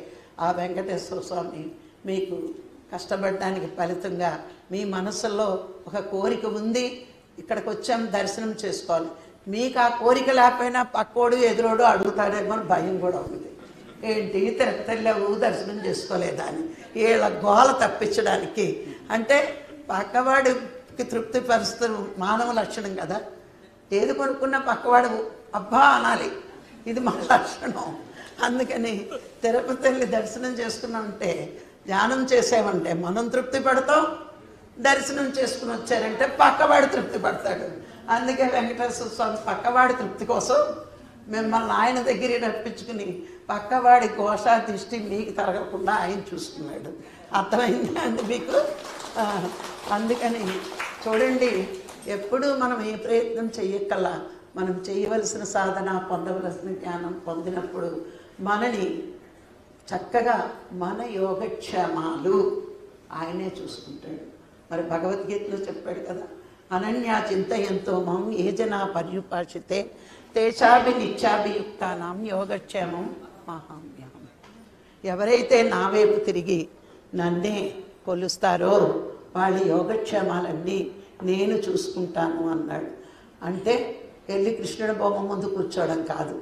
ఆ వెంకటేశ్వర స్వామి మీకు కష్టపడడానికి ఫలితంగా మీ మనసులో ఒక కోరిక ఉంది, ఇక్కడికి వచ్చాం దర్శనం చేసుకోవాలి. మీకు ఆ కోరిక లేకపోయినా పక్కోడు ఎదురోడు అడుగుతాడేమో భయం కూడా ఉంది. ఏంటి తిరుపతిలో దర్శనం చేసుకోలేదా అని వీళ్ళ గోల తప్పించడానికి. అంటే పక్కవాడికి తృప్తిపరుస్తూ మానవ లక్షణం కదా, ఏది కొనుక్కున్నా పక్కవాడు అబ్బా అనాలి, ఇది మన లక్షణం. అందుకని తిరుపతి వెళ్ళి దర్శనం చేసుకున్నామంటే ధ్యానం చేసామంటే మనం తృప్తి పడతాం, దర్శనం చేసుకుని వచ్చారంటే పక్కవాడు తృప్తి పడతాడు. అందుకే వెంకటేశ్వర స్వామి పక్కవాడి తృప్తి కోసం మిమ్మల్ని ఆయన దగ్గరికి రప్పించుకుని పక్కవాడి ఘోష దృష్టి మీకు తరగకుండా ఆయన చూసుకున్నాడు. అర్థమైందా అండి మీకు? అందుకని చూడండి, ఎప్పుడూ మనం ఏ ప్రయత్నం చెయ్యక్కల్లా మనం చేయవలసిన సాధన పొందవలసిన జ్ఞానం పొందినప్పుడు మనని చక్కగా మన యోగక్షేమాలు ఆయనే చూసుకుంటాడు. మరి భగవద్గీతలో చెప్పాడు కదా, అనన్యా చింతయంతో మాం ఏ జనా పర్యుపాషితే తేషాభి నిత్యాభియుక్తానాం యోగక్షేమం మహామ్యహం. ఎవరైతే నా వైపు తిరిగి నన్నే కొలుస్తారో వాళ్ళ యోగక్షేమాలన్నీ నేను చూసుకుంటాను అన్నాడు. అంటే వెళ్ళి కృష్ణుడి బొమ్మ ముందు కూర్చోవడం కాదు,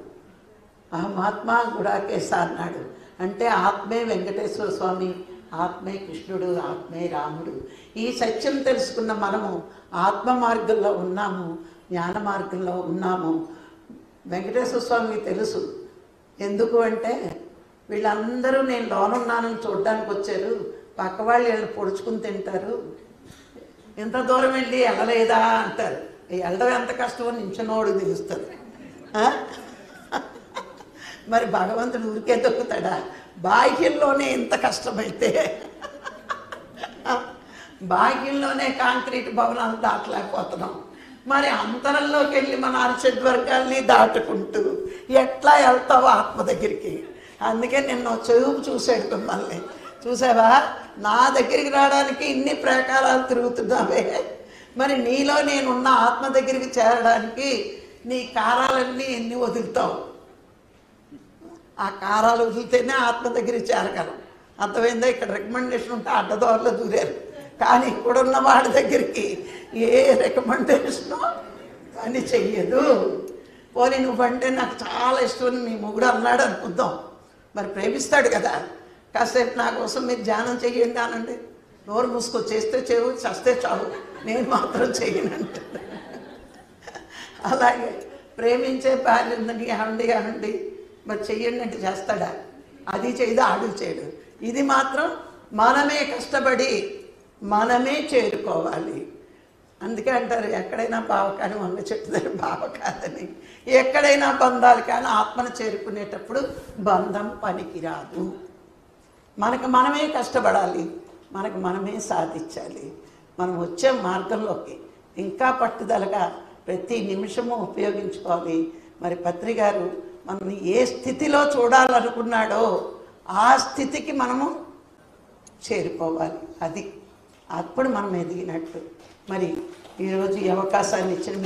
అహమాత్మా గుడాకేశ అన్నాడు. అంటే ఆత్మే వెంకటేశ్వర స్వామి, ఆత్మే కృష్ణుడు, ఆత్మే రాముడు. ఈ సత్యం తెలుసుకున్న మనము ఆత్మ మార్గంలో ఉన్నాము, జ్ఞాన మార్గంలో ఉన్నాము. వెంకటేశ్వర స్వామికి తెలుసు. ఎందుకు అంటే వీళ్ళందరూ నేను లోనున్నానని చూడడానికి వచ్చారు, పక్క వాళ్ళు వీళ్ళని పొడుచుకుని తింటారు, ఎంత దూరం వెళ్ళి వెళ్ళలేదా అంటారు. వెళ్ళడం ఎంత కష్టమో నించున్నోడు తెలుస్తుంది. మరి భగవంతుడు ఊరికే దొక్కుతాడా? బాహ్యంలోనే ఎంత కష్టమైతే బాహ్యంలోనే కాంక్రీట్ భవనాలు దాటలేకపోతున్నాం, మరి అంతరంలోకి వెళ్ళి మన అరిషడ్వర్గాల్ని దాటుకుంటూ ఎట్లా వెళ్తావో ఆత్మ దగ్గరికి. అందుకే నిన్న చెవుపు చూశాడు మిమ్మల్ని, చూసావా నా దగ్గరికి రావడానికి ఇన్ని ప్రాకారాలు తిరుగుతున్నావే, మరి నీలో నేనున్న ఆత్మ దగ్గరికి చేరడానికి నీ కారాలన్నీ ఎన్ని వదులుతావు? ఆ కారాలు వదిలితేనే ఆత్మ దగ్గరికి చేరగలం. అర్థమైందా? ఇక్కడ రికమెండేషన్ ఉంటే అడ్డదోరలో దూరారు, కానీ ఇక్కడున్న వాడి దగ్గరికి ఏ రికమెండేషను పని చెయ్యదు. పోనీ నువ్వంటే నాకు చాలా ఇష్టం మీ మొగుడు అన్నాడు అనుకుందాం, మరి ప్రేమిస్తాడు కదా, కాసేపు నా కోసం మీరు ధ్యానం చెయ్యండి అనండి, నోరు మూసుకో, చేస్తే చేయవు, చస్తే చావు, నేను మాత్రం చెయ్యనంటే. అలాగే ప్రేమించే భార్య ఉందండి, ఏమండి మరి చెయ్యండి అంటే చేస్తాడా? అది చేయదు, ఆడు చేయడు. ఇది మాత్రం మనమే కష్టపడి మనమే చేరుకోవాలి. అందుకే అంటారు ఎక్కడైనా బావ కానీ వంగ చెట్టు దగ్గర బావ కాదని. ఎక్కడైనా బంధాలు కానీ ఆత్మను చేరుకునేటప్పుడు బంధం పనికిరాదు. మనకు మనమే కష్టపడాలి, మనకు మనమే సాధించాలి. మనం వచ్చే మార్గంలోకి ఇంకా పట్టుదలగా ప్రతి నిమిషము ఉపయోగించుకోవాలి. మరి పత్రిగారు మనల్ని ఏ స్థితిలో చూడాలనుకున్నాడో ఆ స్థితికి మనము చేరిపోవాలి. అది అప్పుడు మనం ఎదిగినట్టు. మరి ఈరోజు ఈ అవకాశాన్ని ఇచ్చిన